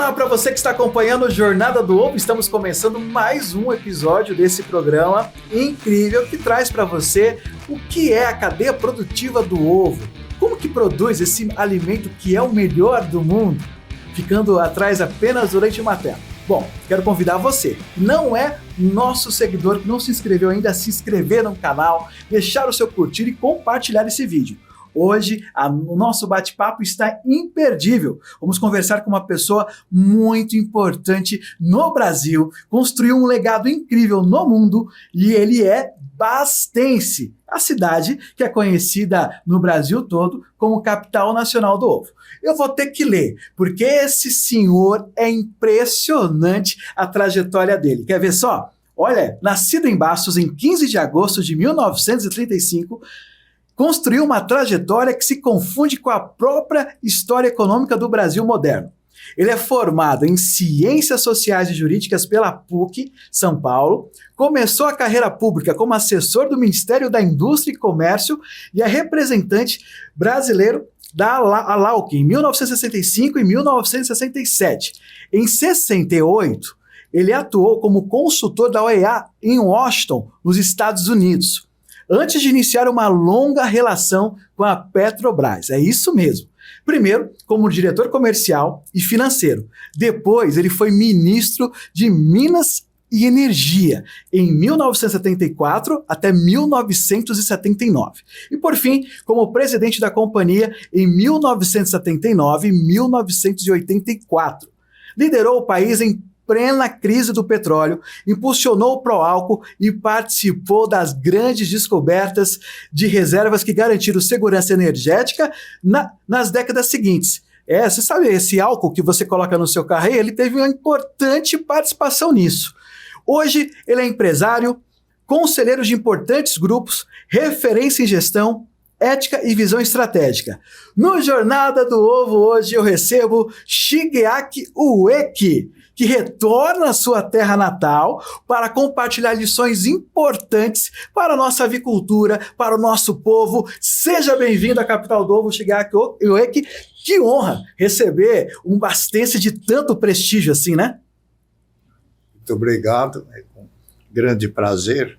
Olá para você que está acompanhando o Jornada do Ovo. Estamos começando mais um episódio desse programa incrível que traz para você o que é a cadeia produtiva do ovo. Como que produz esse alimento que é o melhor do mundo, ficando atrás apenas do leite materno? Bom, quero convidar você, não é nosso seguidor que não se inscreveu ainda, a se inscrever no canal, deixar o seu curtir e compartilhar esse vídeo. Hoje, o nosso bate-papo está imperdível. Vamos conversar com uma pessoa muito importante no Brasil, construiu um legado incrível no mundo e ele é bastense, a cidade que é conhecida no Brasil todo como capital nacional do ovo. Eu vou ter que ler, porque esse senhor é impressionante a trajetória dele. Quer ver só? Olha, nascido em Bastos em 15 de agosto de 1935, construiu uma trajetória que se confunde com a própria história econômica do Brasil moderno. Ele é formado em Ciências Sociais e Jurídicas pela PUC, São Paulo, começou a carreira pública como assessor do Ministério da Indústria e Comércio e é representante brasileiro da ALAUC em 1965 e 1967. Em 68, ele atuou como consultor da OEA em Washington, nos Estados Unidos, antes de iniciar uma longa relação com a Petrobras. É isso mesmo. Primeiro, como diretor comercial e financeiro. Depois, ele foi ministro de Minas e Energia, em 1974 até 1979. E, por fim, como presidente da companhia em 1979 e 1984. Liderou o país em plena crise do petróleo, impulsionou o pró-álcool e participou das grandes descobertas de reservas que garantiram segurança energética nas décadas seguintes. Você sabe, esse álcool que você coloca no seu carro, ele teve uma importante participação nisso. Hoje, ele é empresário, conselheiro de importantes grupos, referência em gestão, ética e visão estratégica. No Jornada do Ovo, hoje eu recebo Shigeaki Ueki, que retorna à sua terra natal para compartilhar lições importantes para a nossa avicultura, para o nosso povo. Seja bem-vindo à capital do ovo, Shigeaki Ueki. Que honra receber um bastense de tanto prestígio assim, né? Muito obrigado, é com grande prazer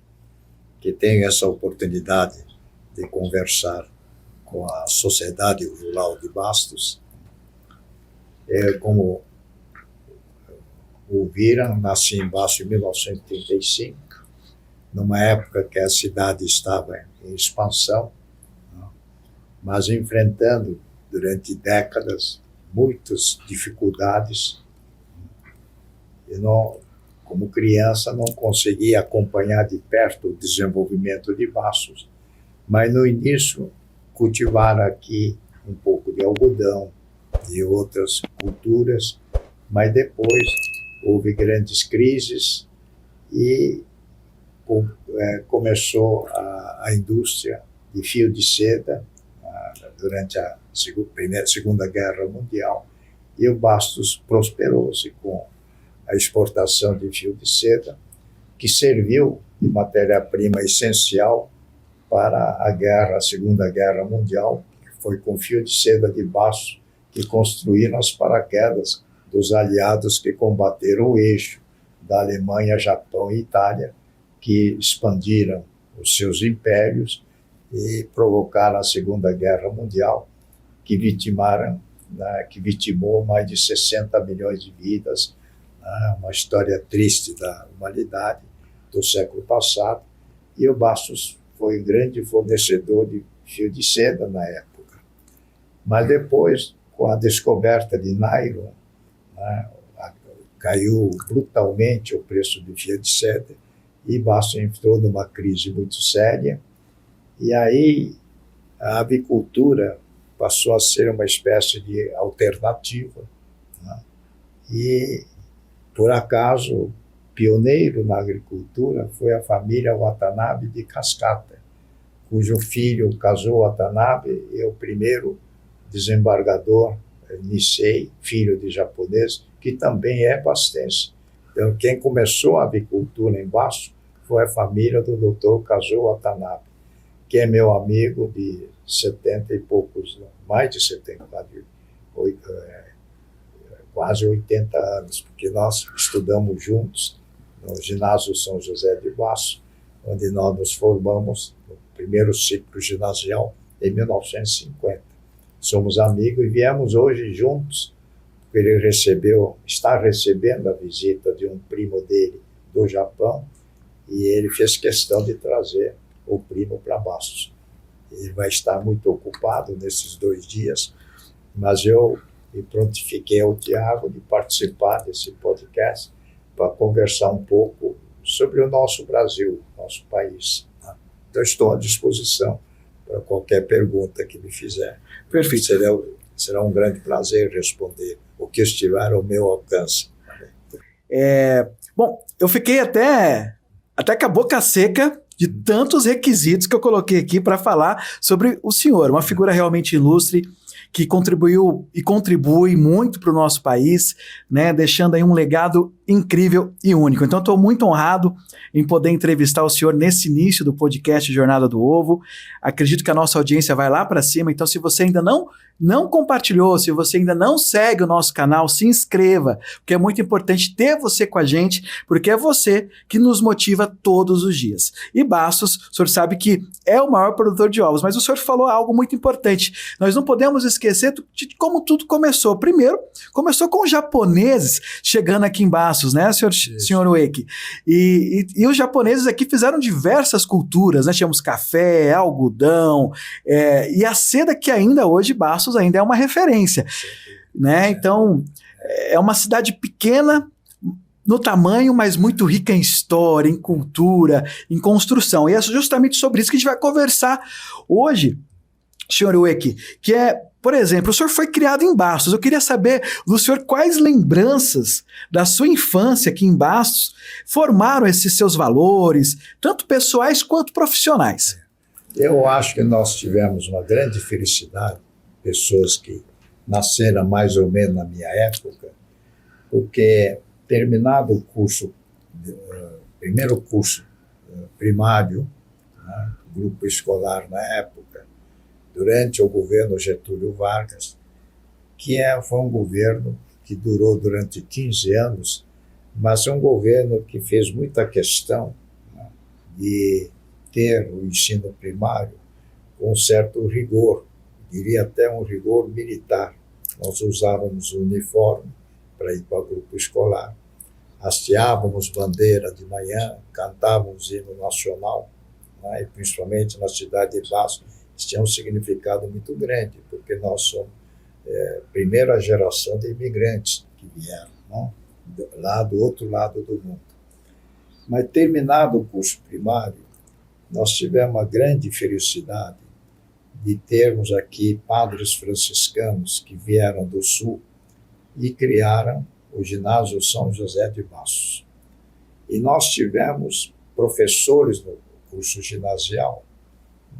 que tenho essa oportunidade de conversar com a Sociedade Rural de Bastos. Como ouviram, nasci em Bastos em 1935, numa época que a cidade estava em expansão, mas enfrentando durante décadas muitas dificuldades. Como criança, não conseguia acompanhar de perto o desenvolvimento de Bastos, mas no início cultivaram aqui um pouco de algodão, de outras culturas, mas depois houve grandes crises e começou a indústria de fio de seda durante a Segunda Guerra Mundial, e o Bastos prosperou-se com a exportação de fio de seda, que serviu de matéria-prima essencial para a Segunda Guerra Mundial, que foi com fio de seda de Bastos que construíram as paraquedas dos aliados que combateram o eixo da Alemanha, Japão e Itália, que expandiram os seus impérios e provocaram a Segunda Guerra Mundial, que vitimou mais de 60 milhões de vidas, uma história triste da humanidade do século passado, e o Bastos foi um grande fornecedor de fio de seda na época. Mas depois, com a descoberta de nylon, caiu brutalmente o preço do fio de seda e Bastos entrou numa crise muito séria, e aí a avicultura passou a ser uma espécie de alternativa, e por acaso pioneiro na agricultura foi a família Watanabe de Cascata, cujo filho Kazuo Watanabe é o primeiro desembargador Nisei, filho de japonês, que também é bastense. Então, quem começou a avicultura em Bastos foi a família do Dr. Kazuo Watanabe, que é meu amigo de 70 e poucos, mais de 70, quase 80 anos, porque nós estudamos juntos no ginásio São José de Baço, onde nós nos formamos no primeiro ciclo ginasial em 1950. Somos amigos e viemos hoje juntos, porque ele está recebendo a visita de um primo dele do Japão, e ele fez questão de trazer o primo para Bastos. Ele vai estar muito ocupado nesses 2 dias, mas eu me prontifiquei ao Tiago de participar desse podcast para conversar um pouco sobre o nosso Brasil, nosso país. Tá? Então, estou à disposição para qualquer pergunta que me fizer. Perfeito. Será um grande prazer responder o que estiver ao meu alcance. Bom, eu fiquei até com a boca seca de tantos requisitos que eu coloquei aqui para falar sobre o senhor, uma figura realmente ilustre, que contribuiu e contribui muito para o nosso país, né, deixando aí um legado incrível e único. Então, estou muito honrado em poder entrevistar o senhor nesse início do podcast Jornada do Ovo. Acredito que a nossa audiência vai lá para cima, então se você ainda não compartilhou, se você ainda não segue o nosso canal, se inscreva, porque é muito importante ter você com a gente, porque é você que nos motiva todos os dias. E Bastos, o senhor sabe que é o maior produtor de ovos, mas o senhor falou algo muito importante. Nós não podemos esquecer de como tudo começou. Primeiro, começou com os japoneses chegando aqui em Bastos, né, senhor Ueki? E os japoneses aqui fizeram diversas culturas, né? Tínhamos café, algodão, e a seda que ainda hoje Bastos ainda é uma referência, né? Então, é uma cidade pequena no tamanho, mas muito rica em história, em cultura, em construção. E é justamente sobre isso que a gente vai conversar hoje, senhor Ueki, que é, por exemplo, o senhor foi criado em Bastos. Eu queria saber do senhor quais lembranças da sua infância aqui em Bastos formaram esses seus valores, tanto pessoais quanto profissionais. Eu acho que nós tivemos uma grande felicidade, pessoas que nasceram mais ou menos na minha época, porque terminado o curso, primeiro curso primário, né, grupo escolar na época, durante o governo Getúlio Vargas, foi um governo que durou durante 15 anos, mas um governo que fez muita questão, né, de ter o ensino primário com um certo rigor, diria até um rigor militar. Nós usávamos o uniforme para ir para o grupo escolar, hasteávamos bandeira de manhã, cantávamos hino nacional, né, e principalmente na cidade de Bastos, tinha um significado muito grande, porque nós somos a primeira geração de imigrantes que vieram, né, lá do outro lado do mundo. Mas terminado o curso primário, nós tivemos uma grande felicidade de termos aqui padres franciscanos que vieram do sul e criaram o ginásio São José de Bastos. E nós tivemos professores no curso ginasial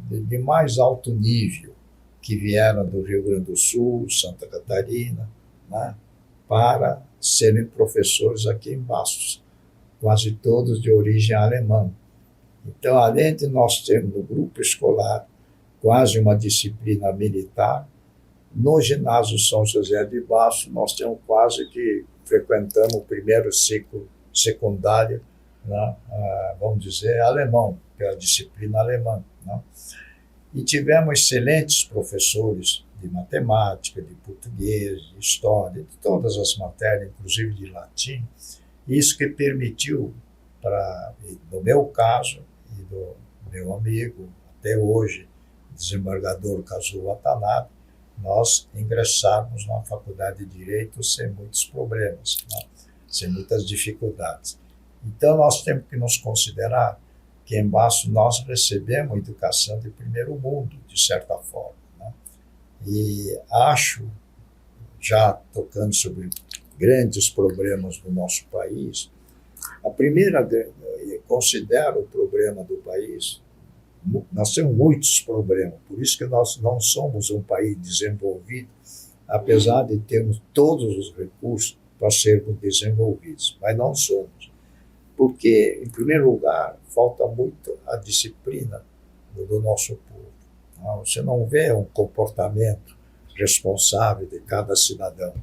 de mais alto nível, que vieram do Rio Grande do Sul, Santa Catarina, né, para serem professores aqui em Bastos, quase todos de origem alemã. Então, além de nós termos no grupo escolar quase uma disciplina militar, no ginásio São José de Bastos nós temos quase que frequentamos o primeiro ciclo secundário, né, vamos dizer, alemão, que é a disciplina alemã, né? E tivemos excelentes professores de matemática, de português, de história, de todas as matérias, inclusive de latim. Isso que permitiu, no meu caso e do meu amigo, até hoje, desembargador Kazuo Watanabe, nós ingressarmos na Faculdade de Direito sem muitos problemas, né? Sem muitas dificuldades. Então, nós temos que nos considerar que em Bastos nós recebemos educação de primeiro mundo, de certa forma, né? E acho, já tocando sobre grandes problemas do nosso país, considero o problema do país, nós temos muitos problemas, por isso que nós não somos um país desenvolvido, apesar de termos todos os recursos para sermos desenvolvidos, mas não somos. Porque, em primeiro lugar, falta muito a disciplina do nosso povo. Você não vê um comportamento responsável de cada cidadão.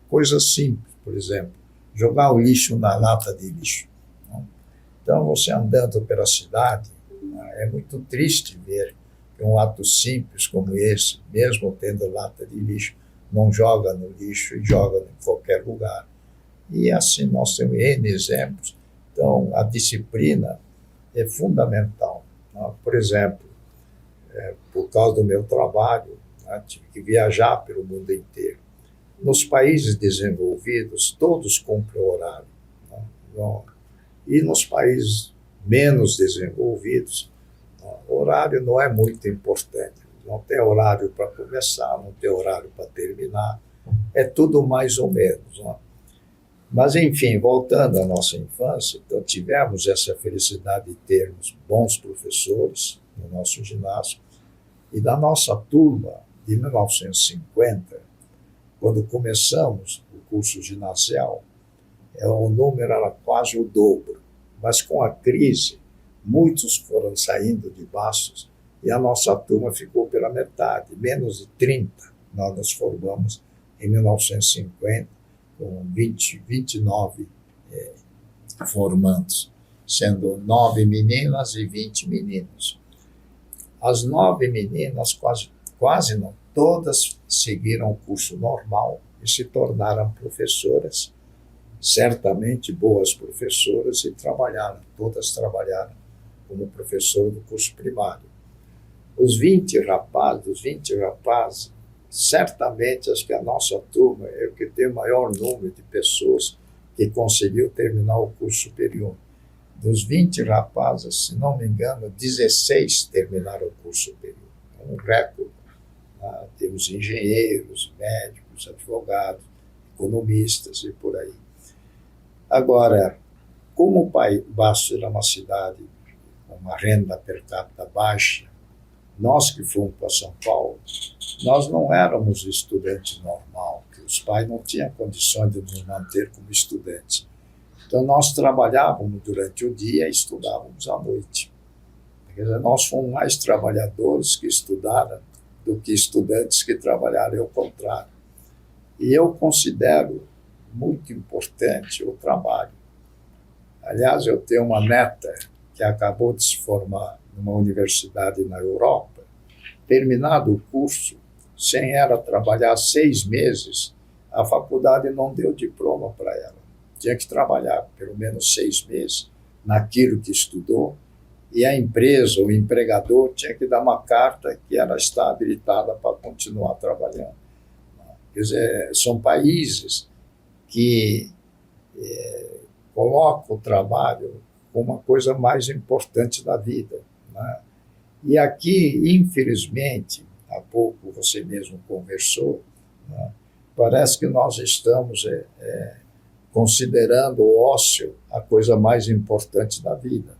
coisas simples, por exemplo, jogar o lixo na lata de lixo. Então, você andando pela cidade, é muito triste ver que um ato simples como esse, mesmo tendo lata de lixo, não joga no lixo e joga em qualquer lugar. E assim nós temos N exemplos. Então, a disciplina é fundamental. Por exemplo, por causa do meu trabalho, tive que viajar pelo mundo inteiro. Nos países desenvolvidos, todos cumprem o horário. E nos países menos desenvolvidos, o horário não é muito importante. Não tem horário para começar, não tem horário para terminar. É tudo mais ou menos. Mas, enfim, voltando à nossa infância, então tivemos essa felicidade de termos bons professores no nosso ginásio. E da nossa turma, de 1950, quando começamos o curso ginasial, o número era quase o dobro. Mas com a crise, muitos foram saindo de Bastos e a nossa turma ficou pela metade, menos de 30. Nós nos formamos em 1950, com 29 formandos, sendo 9 meninas e 20 meninos. As 9 meninas, quase não, todas seguiram o curso normal e se tornaram professoras, certamente boas professoras, e todas trabalharam como professor do curso primário. Os 20 rapazes, certamente acho que a nossa turma é o que tem o maior número de pessoas que conseguiu terminar o curso superior. Dos 20 rapazes, se não me engano, 16 terminaram o curso superior. É um recorde. Temos engenheiros, médicos, advogados, economistas e por aí. Agora, como o Bastos era uma cidade com uma renda per capita baixa, nós que fomos para São Paulo, nós não éramos estudantes normal, que os pais não tinham condições de nos manter como estudantes. Então, nós trabalhávamos durante o dia e estudávamos à noite. Quer dizer, nós fomos mais trabalhadores que estudaram do que estudantes que trabalharam, é o contrário. E eu considero muito importante o trabalho. Aliás, eu tenho uma neta que acabou de se formar numa universidade na Europa. Terminado o curso, sem ela trabalhar 6 meses, a faculdade não deu diploma para ela. Tinha que trabalhar pelo menos 6 meses naquilo que estudou, e a empresa, o empregador, tinha que dar uma carta que ela está habilitada para continuar trabalhando. Quer dizer, são países que colocam o trabalho como uma coisa mais importante da vida. E aqui, infelizmente, há pouco você mesmo conversou, parece que nós estamos considerando o ócio a coisa mais importante da vida.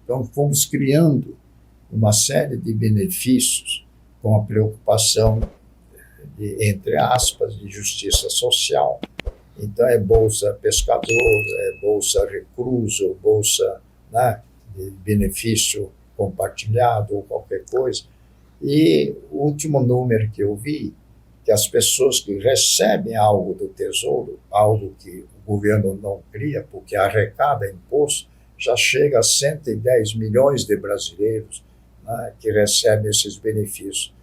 Então, fomos criando uma série de benefícios com a preocupação entre aspas, de justiça social. Então, é bolsa pescador, é bolsa recluso, bolsa de benefício compartilhado ou qualquer coisa. E o último número que eu vi, que as pessoas que recebem algo do Tesouro, algo que o governo não cria, porque arrecada imposto, já chega a 110 milhões de brasileiros que recebem esses benefícios,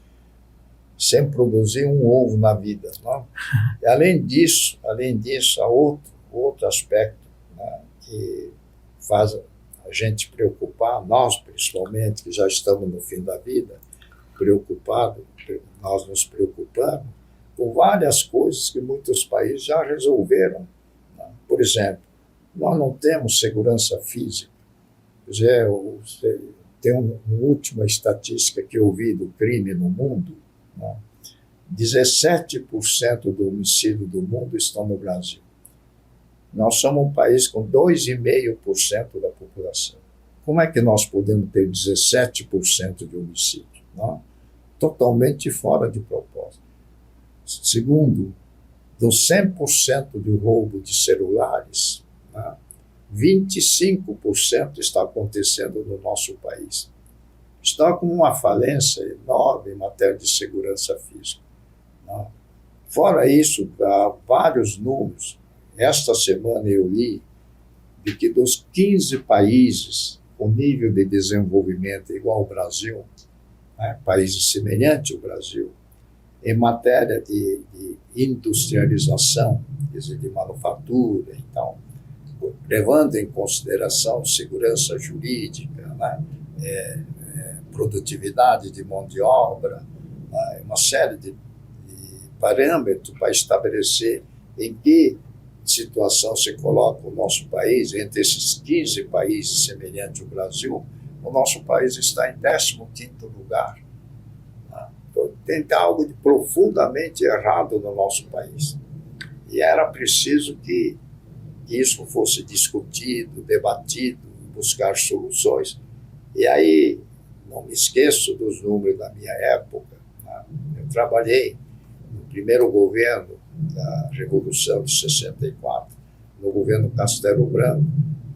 sem produzir um ovo na vida. E além disso, há outro aspecto que faz a gente preocupar, nós principalmente, que já estamos no fim da vida, nós nos preocupamos com várias coisas que muitos países já resolveram. Por exemplo, nós não temos segurança física. Quer dizer, tem uma última estatística que eu vi do crime no mundo, 17% do homicídio do mundo estão no Brasil. Nós somos um país com 2,5% da população. Como é que nós podemos ter 17% de homicídio? Totalmente fora de propósito. Segundo, dos 100% do roubo de celulares, 25% está acontecendo no nosso país. Está com uma falência enorme em matéria de segurança física. Fora isso, há vários números. Esta semana eu li de que dos 15 países com nível de desenvolvimento igual ao Brasil, né, países semelhantes ao Brasil, em matéria de industrialização, quer dizer, de manufatura, então, levando em consideração segurança jurídica, né, produtividade de mão de obra, né, uma série de parâmetros para estabelecer em que situação se coloca o nosso país. Entre esses 15 países semelhantes ao Brasil, o nosso país está em 15º lugar. Então, tem algo de profundamente errado no nosso país. E era preciso que isso fosse discutido, debatido, buscar soluções. E aí, não me esqueço dos números da minha época, né? Eu trabalhei no primeiro governo da Revolução de 64, no governo Castelo Branco,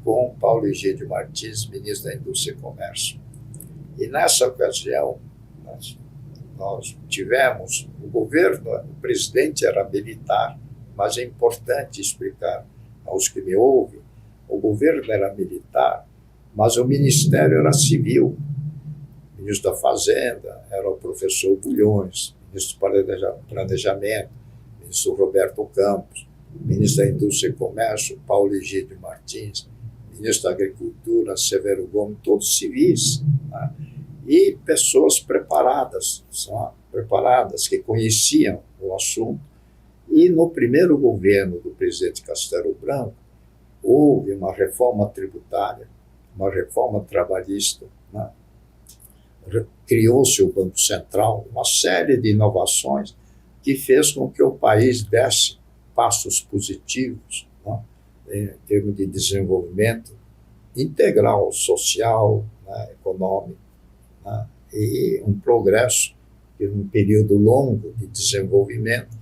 com Paulo Egídio Martins, ministro da Indústria e Comércio. E nessa ocasião, nós tivemos, o governo, o presidente era militar, mas é importante explicar aos que me ouvem, o governo era militar, mas o ministério era civil. O ministro da Fazenda era o professor Bulhões, ministro do Planejamento, ministro Roberto Campos, ministro da Indústria e Comércio, Paulo Egídio Martins, ministro da Agricultura, Severo Gomes, todos civis, né? E pessoas preparadas, que conheciam o assunto. E no primeiro governo do presidente Castelo Branco, houve uma reforma tributária, uma reforma trabalhista, né? Criou-se o Banco Central, uma série de inovações que fez com que o país desse passos positivos, né, em termos de desenvolvimento integral, social, né, econômico, né, e um progresso de um período longo de desenvolvimento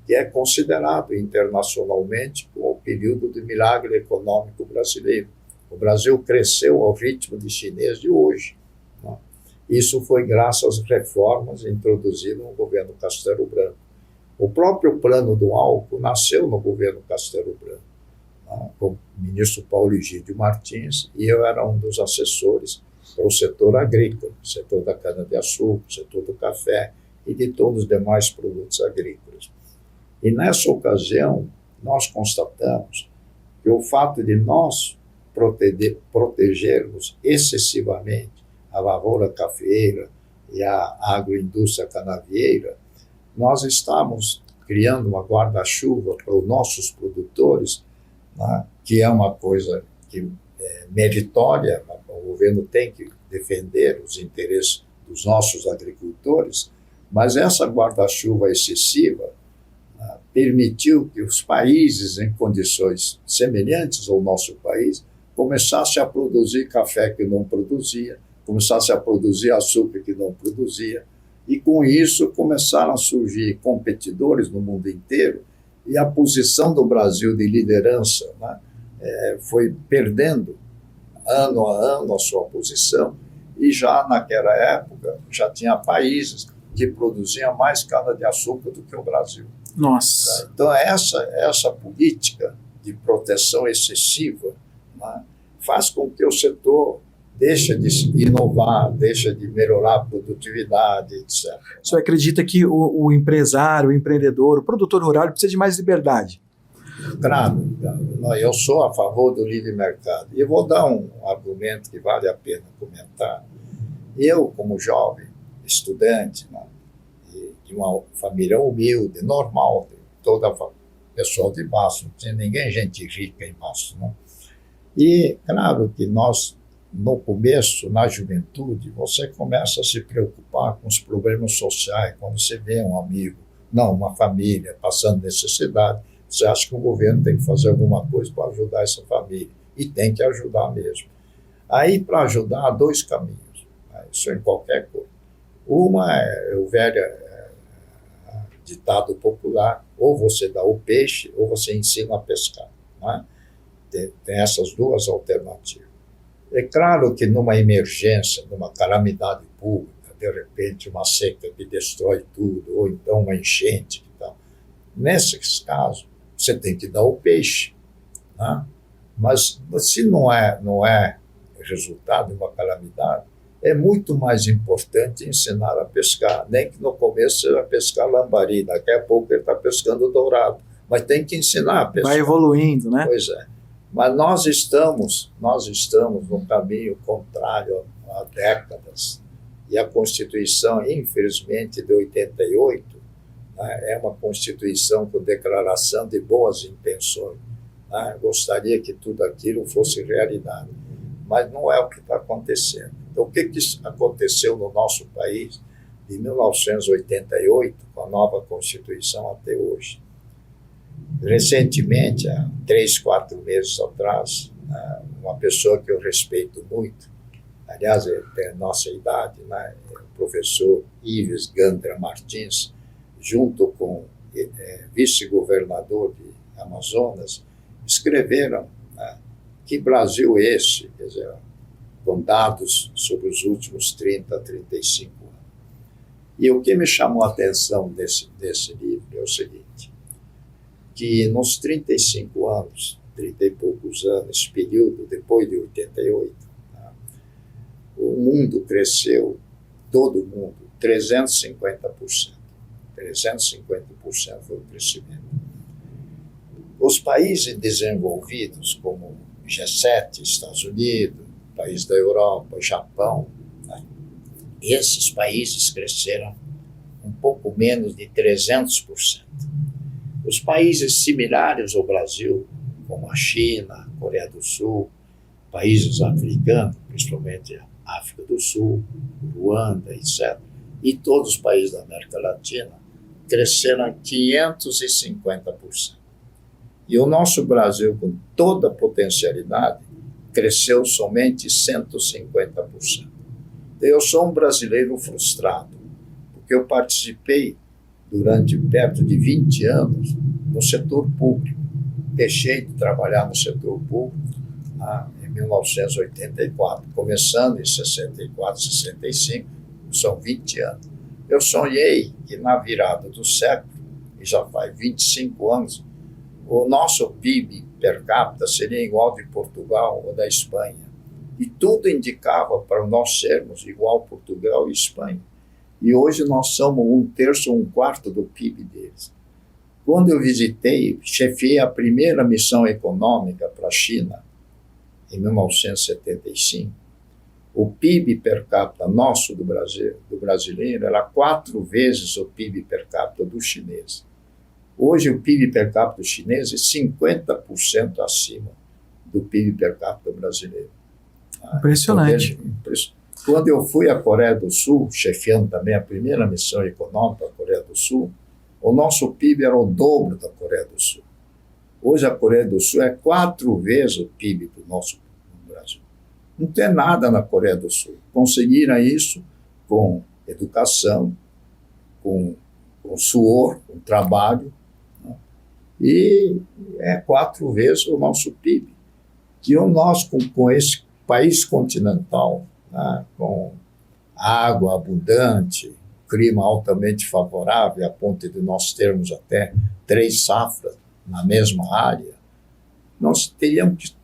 que é considerado internacionalmente como o período do milagre econômico brasileiro. O Brasil cresceu ao ritmo de chinês de hoje, né? Isso foi graças às reformas introduzidas no governo Castelo Branco. O próprio plano do álcool nasceu no governo Castelo Branco, né, com o ministro Paulo Egídio Martins, e eu era um dos assessores para o setor agrícola, setor da cana-de-açúcar, setor do café e de todos os demais produtos agrícolas. E nessa ocasião, nós constatamos que o fato de nós protegermos excessivamente a lavoura cafeeira e a agroindústria canavieira, nós estamos criando uma guarda-chuva para os nossos produtores, né, que é uma coisa que é meritória, o governo tem que defender os interesses dos nossos agricultores, mas essa guarda-chuva excessiva, né, permitiu que os países em condições semelhantes ao nosso país começassem a produzir café que não produzia, começassem a produzir açúcar que não produzia, e com isso começaram a surgir competidores no mundo inteiro, e a posição do Brasil de liderança, né, foi perdendo ano a ano a sua posição, e já naquela época já tinha países que produziam mais cana-de-açúcar do que o Brasil. Nossa! Então essa política de proteção excessiva, né, faz com que o setor deixa de inovar, deixa de melhorar a produtividade, etc. O senhor acredita que o empresário, o empreendedor, o produtor rural ele precisa de mais liberdade? Claro, eu sou a favor do livre mercado. E eu vou dar um argumento que vale a pena comentar. Eu, como jovem, estudante, né, de uma família humilde, normal, toda pessoal de baixo, não tinha ninguém, gente rica em baixo, né? E, claro, que nós, no começo, na juventude, você começa a se preocupar com os problemas sociais, quando você vê um amigo, não, uma família passando necessidade, você acha que o governo tem que fazer alguma coisa para ajudar essa família, e tem que ajudar mesmo. Aí, para ajudar, há dois caminhos, né? Isso em qualquer coisa. Uma é o velho ditado popular, ou você dá o peixe, ou você ensina a pescar, né? Tem essas duas alternativas. É claro que numa emergência, numa calamidade pública, de repente uma seca que destrói tudo, ou então uma enchente, Nesses casos, você tem que dar o peixe, né? Mas se não é resultado de uma calamidade, é muito mais importante ensinar a pescar. Nem que no começo você vai pescar lambari, daqui a pouco ele está pescando dourado. Mas tem que ensinar a pescar. Vai evoluindo, né? Pois é. Mas nós estamos num caminho contrário há décadas. E a Constituição, infelizmente, de 88, né, é uma Constituição com declaração de boas intenções. Né? Gostaria que tudo aquilo fosse realidade. Mas não é o que está acontecendo. Então, o que aconteceu no nosso país de 1988, com a nova Constituição até hoje? Recentemente, há 3, 4 meses atrás, uma pessoa que eu respeito muito, aliás, ele tem a nossa idade, né, o professor Ives Gandra Martins, junto com o vice-governador de Amazonas, escreveram, né, que Brasil é esse, quer dizer, com dados sobre os últimos 30, 35 anos. E o que me chamou a atenção desse livro é o seguinte, que nos 35 anos, 30 e poucos anos, esse período depois de 88, tá, o mundo cresceu, todo mundo, 350%. 350% foi o crescimento. Os países desenvolvidos, como G7, Estados Unidos, países da Europa, Japão, né, esses países cresceram um pouco menos de 300%. Os países similares ao Brasil, como a China, a Coreia do Sul, países africanos, principalmente a África do Sul, Ruanda, etc., e todos os países da América Latina, cresceram 550%. E o nosso Brasil, com toda a potencialidade, cresceu somente 150%. Eu sou um brasileiro frustrado, porque eu participei durante perto de 20 anos no setor público. Deixei de trabalhar no setor público em 1984, começando em 64, 65, são 20 anos. Eu sonhei que na virada do século, e já faz 25 anos, o nosso PIB per capita seria igual de Portugal ou da Espanha. E tudo indicava para nós sermos igual a Portugal e Espanha. E hoje nós somos 1/3 ou 1/4 do PIB deles. Quando eu visitei, chefiei a primeira missão econômica para a China, em 1975, o PIB per capita nosso do brasileiro era 4 vezes o PIB per capita do chinês. Hoje o PIB per capita do chinês é 50% acima do PIB per capita brasileiro. Impressionante. Quando eu fui à Coreia do Sul, chefiando também a primeira missão econômica da Coreia do Sul, o nosso PIB era o dobro da Coreia do Sul. Hoje a Coreia do Sul é 4 vezes o PIB do nosso Brasil. Não tem nada na Coreia do Sul. Conseguiram isso com educação, com suor, com trabalho, né? E é 4 vezes o nosso PIB. E nós, com esse país continental, né, com água abundante, clima altamente favorável, a ponto de nós termos até 3 safras na mesma área, nós tínhamos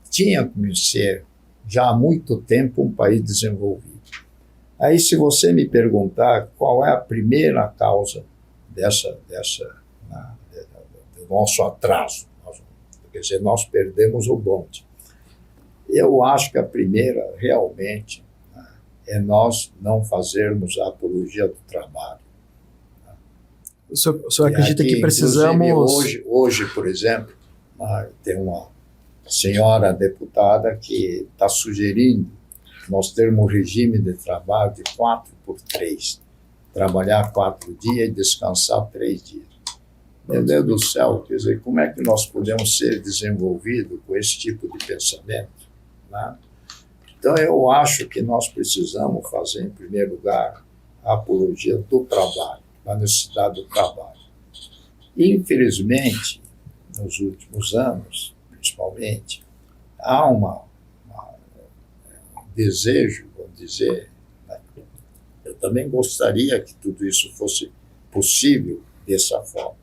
que ser, já há muito tempo, um país desenvolvido. Aí, se você me perguntar qual é a primeira causa do nosso atraso, quer dizer, nós perdemos o bonde. Eu acho que a primeira, realmente, é nós não fazermos a apologia do trabalho. O senhor acredita que precisamos... Hoje, por exemplo, tem uma senhora deputada que está sugerindo nós termos um regime de trabalho de 4x3. Trabalhar 4 dias e descansar 3 dias. Meu Deus do céu, quer dizer, como é que nós podemos ser desenvolvidos com esse tipo de pensamento? Né? Então, eu acho que nós precisamos fazer, em primeiro lugar, a apologia do trabalho, a necessidade do trabalho. Infelizmente, nos últimos anos, principalmente, há um desejo, vamos dizer, né? Eu também gostaria que tudo isso fosse possível dessa forma,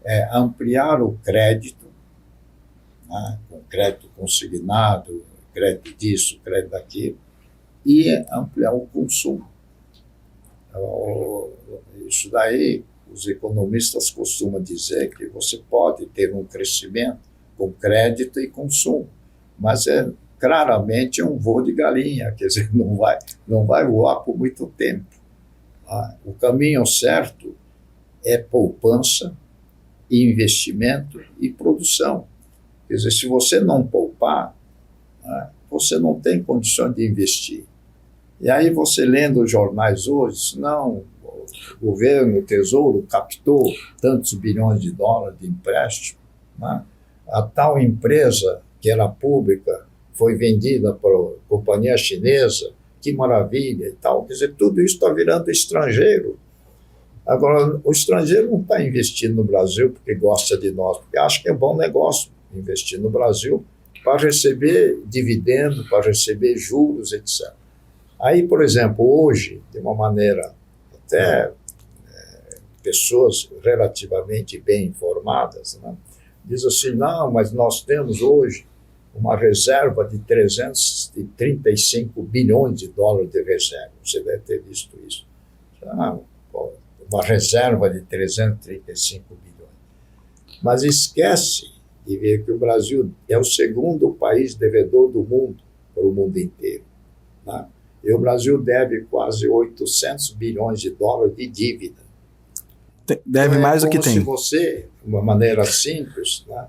é ampliar o crédito, né, com crédito consignado, crédito disso, crédito daquilo, e ampliar o consumo. Isso daí, os economistas costumam dizer que você pode ter um crescimento com crédito e consumo, mas claramente um voo de galinha, quer dizer, não vai voar por muito tempo. O caminho certo é poupança, investimento e produção. Quer dizer, se você não poupar, você não tem condição de investir. E aí você lendo os jornais hoje, não, o governo, o Tesouro captou tantos bilhões de dólares de empréstimo, né? A tal empresa que era pública foi vendida para a companhia chinesa, que maravilha e tal. Quer dizer, tudo isso está virando estrangeiro. Agora, o estrangeiro não está investindo no Brasil porque gosta de nós, porque acha que é bom negócio investir no Brasil para receber dividendo, para receber juros, etc. Aí, por exemplo, hoje, de uma maneira até pessoas relativamente bem informadas, né, diz assim, não, mas nós temos hoje uma reserva de 335 bilhões de dólares de reserva. Você deve ter visto isso. Uma reserva de 335 bilhões. Mas esquece de ver que o Brasil é o segundo país devedor do mundo, para o mundo inteiro, né? E o Brasil deve quase 800 bilhões de dólares de dívida. Deve mais do que tem. Se você, de uma maneira simples, né,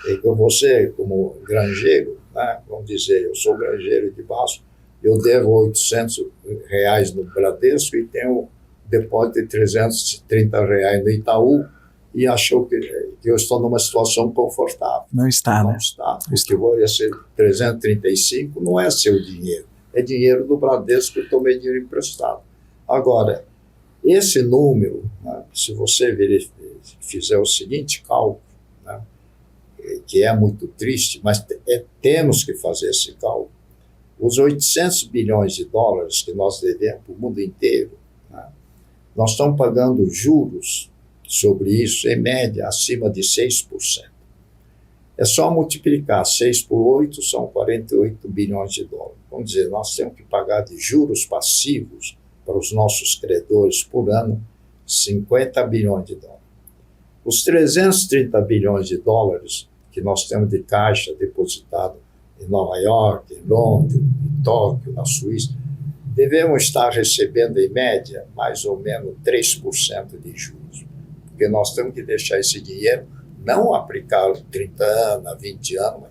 e que você, como granjeiro, né, vamos dizer, eu sou granjeiro de Baço, eu devo R$800 no Bradesco e tenho depósito de R$330 no Itaú e achou que eu estou numa situação confortável. Não está, não né? Está. Porque vai ser 335, não é seu dinheiro. É dinheiro do Bradesco que eu tomei dinheiro emprestado. Agora, esse número, né, se você fizer o seguinte cálculo, né, que é muito triste, mas temos que fazer esse cálculo, os 800 bilhões de dólares que nós devemos para o mundo inteiro, né, nós estamos pagando juros sobre isso, em média, acima de 6%. É só multiplicar 6 por 8, são 48 bilhões de dólares. Vamos dizer, nós temos que pagar de juros passivos para os nossos credores por ano 50 bilhões de dólares. Os 330 bilhões de dólares que nós temos de caixa depositado em Nova York, em Londres, em Tóquio, na Suíça, devemos estar recebendo, em média, mais ou menos 3% de juros. Porque nós temos que deixar esse dinheiro não aplicado 30 anos, 20 anos,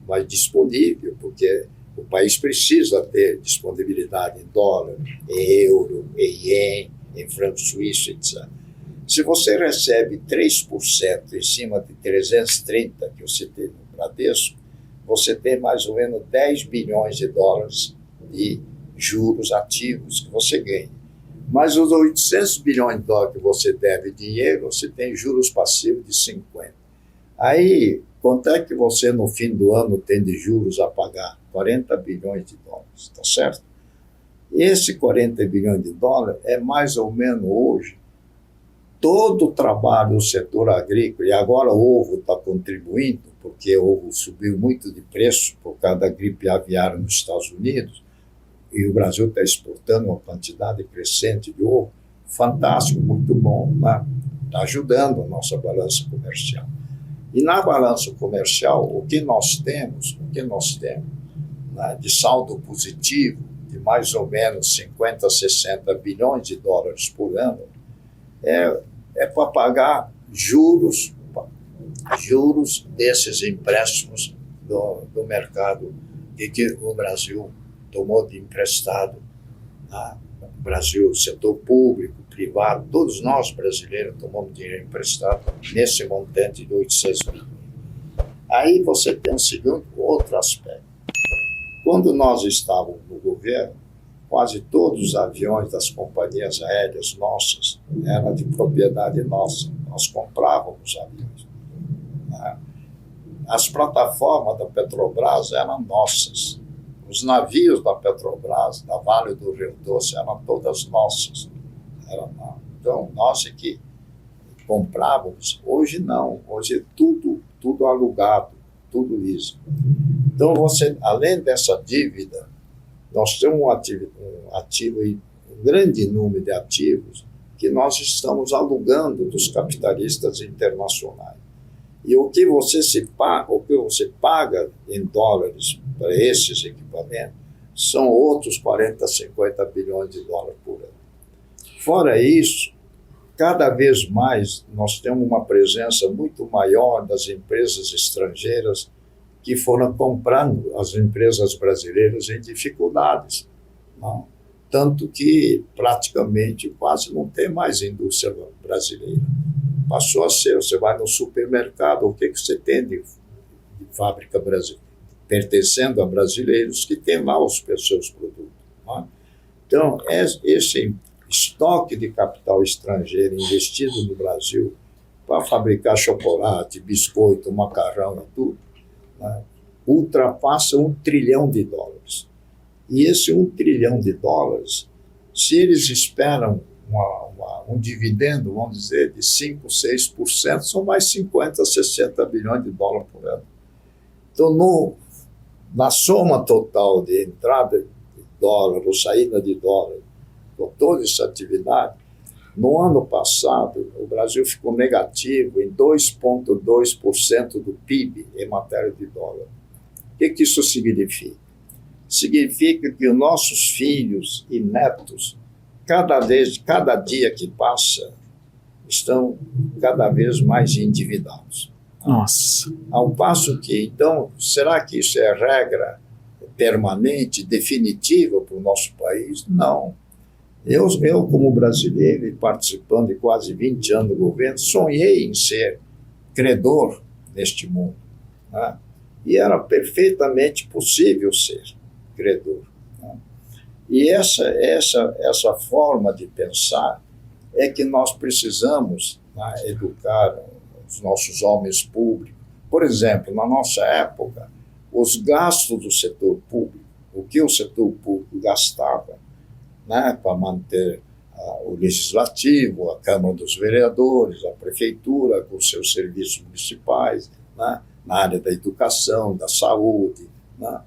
mas disponível, porque o país precisa ter disponibilidade em dólar, em euro, em ien, em franco suíço, etc. Se você recebe 3% em cima de 330 que você tem no Bradesco, você tem mais ou menos 10 bilhões de dólares de juros ativos que você ganha. Mas os 800 bilhões de dólares que você deve dinheiro, você tem juros passivos de 50. Aí, quanto é que você no fim do ano tem de juros a pagar? 40 bilhões de dólares, tá certo? Esse 40 bilhões de dólares é mais ou menos hoje todo o trabalho do setor agrícola, e agora o ovo está contribuindo, porque o ovo subiu muito de preço por causa da gripe aviária nos Estados Unidos, e o Brasil está exportando uma quantidade crescente de ovo, fantástico, muito bom, né? Está ajudando a nossa balança comercial. E na balança comercial, o que nós temos, né, de saldo positivo, de mais ou menos 50, 60 bilhões de dólares por ano, é para pagar juros desses empréstimos do mercado e que o Brasil tomou de emprestado. O Brasil, setor público, privado, todos nós brasileiros tomamos dinheiro emprestado nesse montante de 800 bilhões. Aí você tem um segundo, outro aspecto. Quando nós estávamos no governo, quase todos os aviões das companhias aéreas nossas eram de propriedade nossa. Nós comprávamos aviões. As plataformas da Petrobras eram nossas. Os navios da Petrobras, da Vale do Rio Doce, eram todas nossas. Então, nós é que comprávamos. Hoje não, hoje é tudo alugado, tudo liso. Então, além dessa dívida, nós temos um ativo, um grande número de ativos que nós estamos alugando dos capitalistas internacionais. E o que você paga em dólares para esses equipamentos são outros 40, 50 bilhões de dólares por ano. Fora isso, cada vez mais nós temos uma presença muito maior das empresas estrangeiras que foram comprando as empresas brasileiras em dificuldades. Não? Tanto que praticamente quase não tem mais indústria brasileira. Passou a ser, você vai no supermercado, o que você tem de fábrica brasileira, pertencendo a brasileiros que têm lá os seus produtos. Não? Então, esse estoque de capital estrangeiro investido no Brasil para fabricar chocolate, biscoito, macarrão e tudo, né, ultrapassa $1 trilhão. E esse $1 trilhão, se eles esperam um dividendo, vamos dizer, de 5%, 6%, são mais 50, 60 bilhões de dólares por ano. Então, na soma total de entrada de dólar ou saída de dólar, com toda essa atividade, no ano passado, o Brasil ficou negativo em 2,2% do PIB em matéria de dólar. O que isso significa? Significa que os nossos filhos e netos, cada dia que passa, estão cada vez mais endividados. Nossa. Ao passo que, então, será que isso é regra permanente, definitiva para o nosso país? Não. Eu, como brasileiro e participando de quase 20 anos do governo, sonhei em ser credor neste mundo. Né? E era perfeitamente possível ser credor. Né? E essa forma de pensar é que nós precisamos, né, educar os nossos homens públicos. Por exemplo, na nossa época, os gastos do setor público, o que o setor público gastava, né, para manter o legislativo, a Câmara dos Vereadores, a Prefeitura com seus serviços municipais, né, na área da educação, da saúde, né,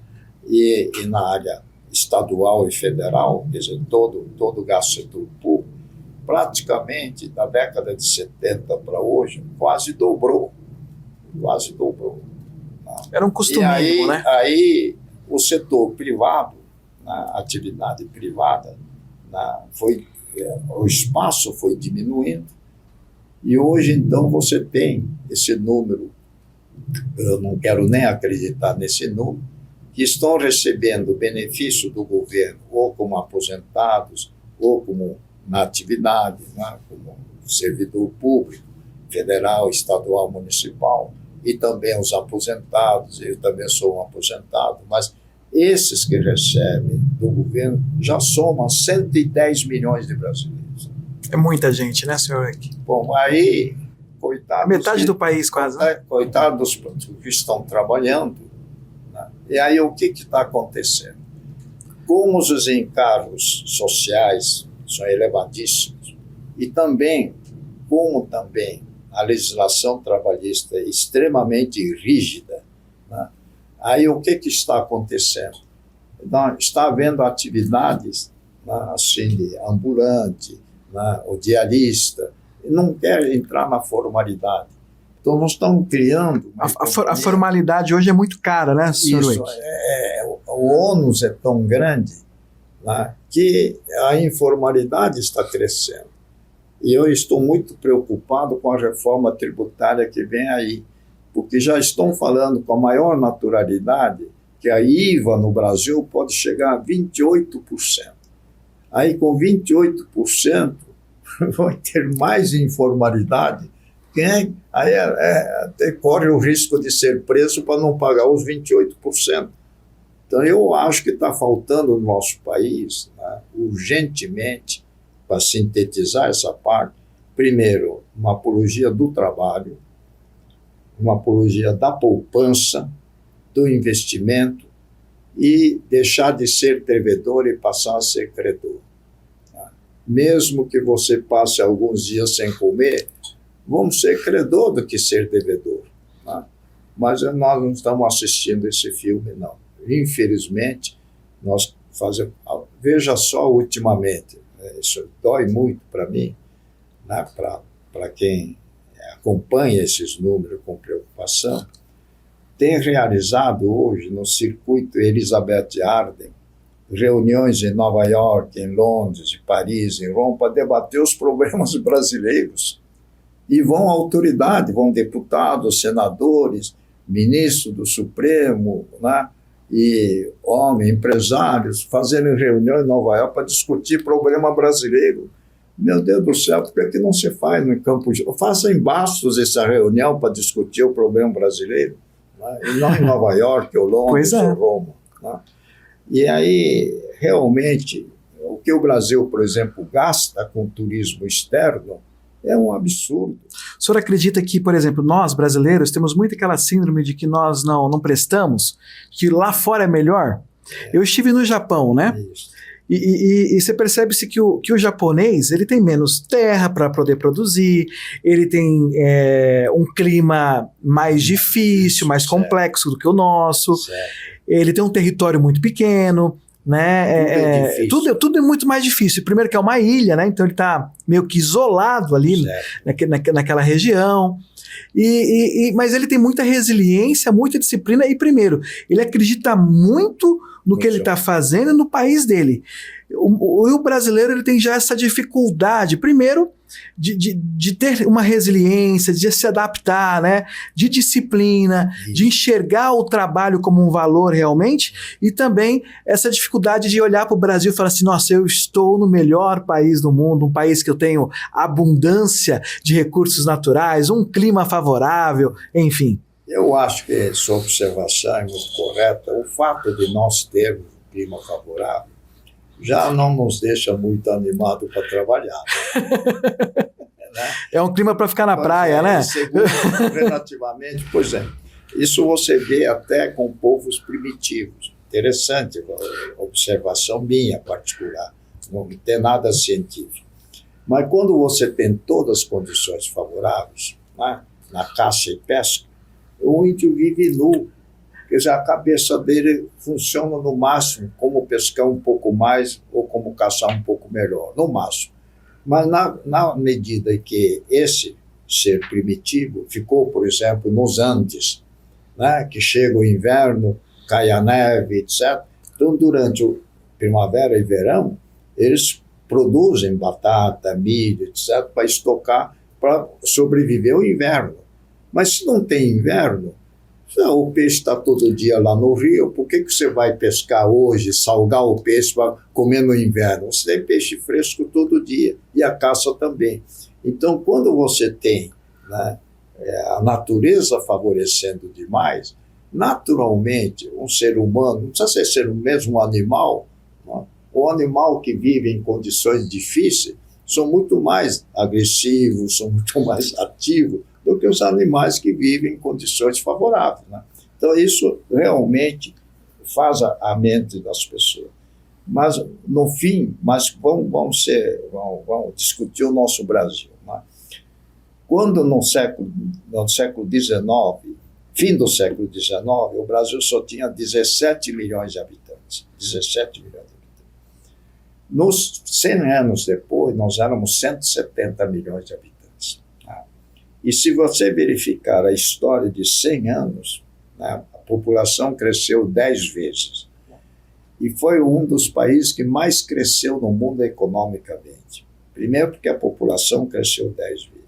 e na área estadual e federal, quer dizer, todo o gasto do setor público, praticamente, da década de 70 para hoje, quase dobrou. Né? Era um custo mínimo, né? Aí o setor privado, a atividade privada, o espaço foi diminuindo e hoje, então, você tem esse número, eu não quero nem acreditar nesse número, que estão recebendo benefício do governo ou como aposentados ou como na atividade, né, como servidor público, federal, estadual, municipal, e também os aposentados, eu também sou um aposentado, mas esses que recebem do governo já somam 110 milhões de brasileiros. É muita gente, né, senhor Henrique? Bom, aí, coitados... Metade do país quase, né? Coitados que estão trabalhando, né? E aí o que está acontecendo? Como os encargos sociais são elevadíssimos, e também, como também a legislação trabalhista é extremamente rígida, né? Aí o que está acontecendo? Então, está havendo atividades, né, assim, de ambulante, né, o diarista, não quer entrar na formalidade. Então, nós estamos criando... A formalidade hoje é muito cara, né, senhor Isso, o ônus é tão grande, né, que a informalidade está crescendo. E eu estou muito preocupado com a reforma tributária que vem aí, porque já estão falando com a maior naturalidade que a IVA no Brasil pode chegar a 28%. Aí, com 28%, vai ter mais informalidade. Aí até corre o risco de ser preso para não pagar os 28%. Então, eu acho que está faltando no nosso país, né, urgentemente, para sintetizar essa parte, primeiro, uma apologia do trabalho, uma apologia da poupança, do investimento e deixar de ser devedor e passar a ser credor. Mesmo que você passe alguns dias sem comer, Vamos ser credor do que ser devedor. Né? Mas nós não estamos assistindo esse filme, não. Infelizmente, nós fazemos... Veja só ultimamente, isso dói muito para mim, né? Para quem acompanha esses números com preocupação, tem realizado hoje no circuito Elizabeth Arden reuniões em Nova York, em Londres, em Paris, em Roma, para debater os problemas brasileiros. E vão autoridade, vão deputados, senadores, ministros do Supremo, né? E homens, empresários, fazendo reuniões em Nova York para discutir problema brasileiro. Meu Deus do céu, por que não se faz no Campo de... Faça em Bastos essa reunião para discutir o problema brasileiro, né? E não em Nova York, ou Londres, ou Roma. Né? E aí, realmente, o que o Brasil, por exemplo, gasta com turismo externo é um absurdo. O senhor acredita que, por exemplo, nós brasileiros temos muito aquela síndrome de que nós não prestamos, que lá fora é melhor? Eu estive no Japão, né? Isso. E você percebe-se que o japonês ele tem menos terra para poder produzir, ele tem um clima mais difícil, mais complexo do que o nosso, ele tem um território muito pequeno, né? Tudo é muito mais difícil. Primeiro que é uma ilha, né? Então ele está meio que isolado ali naquela região. Mas ele tem muita resiliência, muita disciplina e, primeiro, ele acredita muito no que ele está fazendo no país dele. O brasileiro ele tem já essa dificuldade, primeiro, de ter uma resiliência, de se adaptar, né? De disciplina, de enxergar o trabalho como um valor realmente, e também essa dificuldade de olhar para o Brasil e falar assim, nossa, eu estou no melhor país do mundo, um país que eu tenho abundância de recursos naturais, um clima favorável, enfim. Eu acho que sua observação é muito correta. O fato de nós termos um clima favorável já não nos deixa muito animado para trabalhar. Né? É um clima para ficar na praia, né? Segundo, relativamente, pois é. Isso você vê até com povos primitivos. Interessante, observação minha particular. Não tem nada científico. Mas quando você tem todas as condições favoráveis, né, na caça e pesca, o índio vive nu. Quer dizer, a cabeça dele funciona no máximo como pescar um pouco mais ou como caçar um pouco melhor, no máximo. Mas na medida que esse ser primitivo ficou, por exemplo, nos Andes, né, que chega o inverno, cai a neve, etc. Então, durante o primavera e verão, eles produzem batata, milho, etc., para estocar, para sobreviver ao inverno. Mas se não tem inverno, o peixe está todo dia lá no rio, por que você vai pescar hoje, salgar o peixe para comer no inverno? Você tem peixe fresco todo dia, e a caça também. Então, quando você tem, né, a natureza favorecendo demais, naturalmente, um ser humano, não precisa ser o mesmo animal, né? O animal que vive em condições difíceis são muito mais agressivos, são muito mais ativos do que os animais que vivem em condições favoráveis. Né? Então, isso realmente faz a mente das pessoas. Mas, no fim, vamos discutir o nosso Brasil. Né? Quando no século XIX, fim do século XIX, o Brasil só tinha 17 milhões de habitantes. 17 milhões de habitantes. Nos 100 anos depois, nós éramos 170 milhões de habitantes. E se você verificar a história de 100 anos, né, a população cresceu 10 vezes. E foi um dos países que mais cresceu no mundo economicamente. Primeiro porque a população cresceu 10 vezes.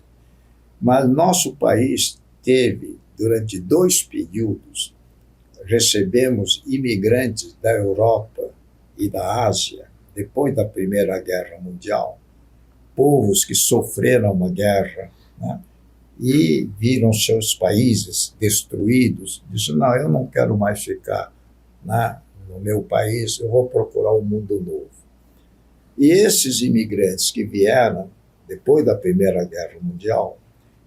Mas nosso país teve, durante 2 períodos, recebemos imigrantes da Europa e da Ásia, depois da Primeira Guerra Mundial, povos que sofreram uma guerra, né? E viram seus países destruídos, disseram, não, eu não quero mais ficar, né, no meu país, eu vou procurar um mundo novo. E esses imigrantes que vieram, depois da Primeira Guerra Mundial,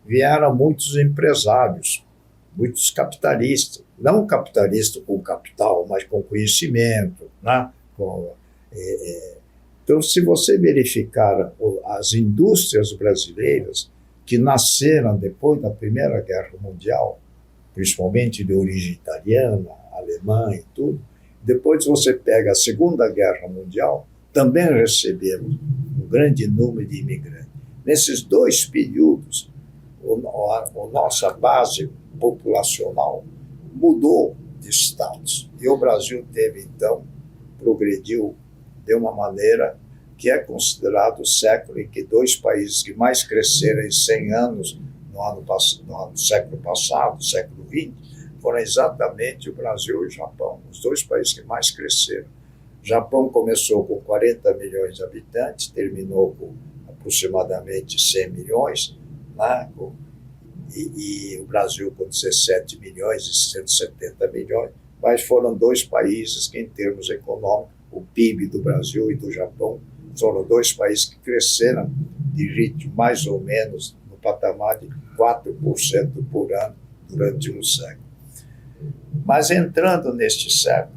vieram muitos empresários, muitos capitalistas, não capitalistas com capital, mas com conhecimento, né? Então, se você verificar as indústrias brasileiras, que nasceram depois da Primeira Guerra Mundial, principalmente de origem italiana, alemã e tudo. Depois você pega a Segunda Guerra Mundial, também recebemos um grande número de imigrantes. Nesses dois períodos, a nossa base populacional mudou de status. E o Brasil teve, então, progrediu de uma maneira que é considerado o século em que dois países que mais cresceram em 100 anos, no século passado, século XX, foram exatamente o Brasil e o Japão, os dois países que mais cresceram. O Japão começou com 40 milhões de habitantes, terminou com aproximadamente 100 milhões, né? E o Brasil com 17 milhões e 170 milhões, mas foram dois países que, em termos econômicos, o PIB do Brasil e do Japão, foram dois países que cresceram de ritmo mais ou menos no patamar de 4% por ano durante um século. Mas entrando neste século,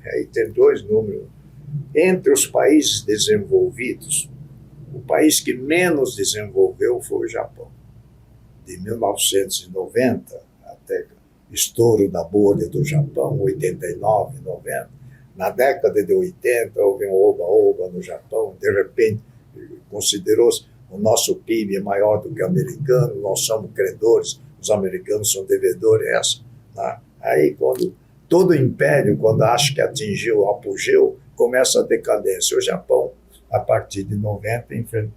aí tem dois números. Entre os países desenvolvidos, o país que menos desenvolveu foi o Japão. De 1990 até estouro da bolha do Japão, 89, 90. Na década de 80 houve um oba-oba no Japão, de repente considerou-se o nosso PIB é maior do que o americano, nós somos credores, os americanos são devedores, né? Aí quando todo império, quando acha que atingiu o apogeu, começa a decadência. O Japão, a partir de 90,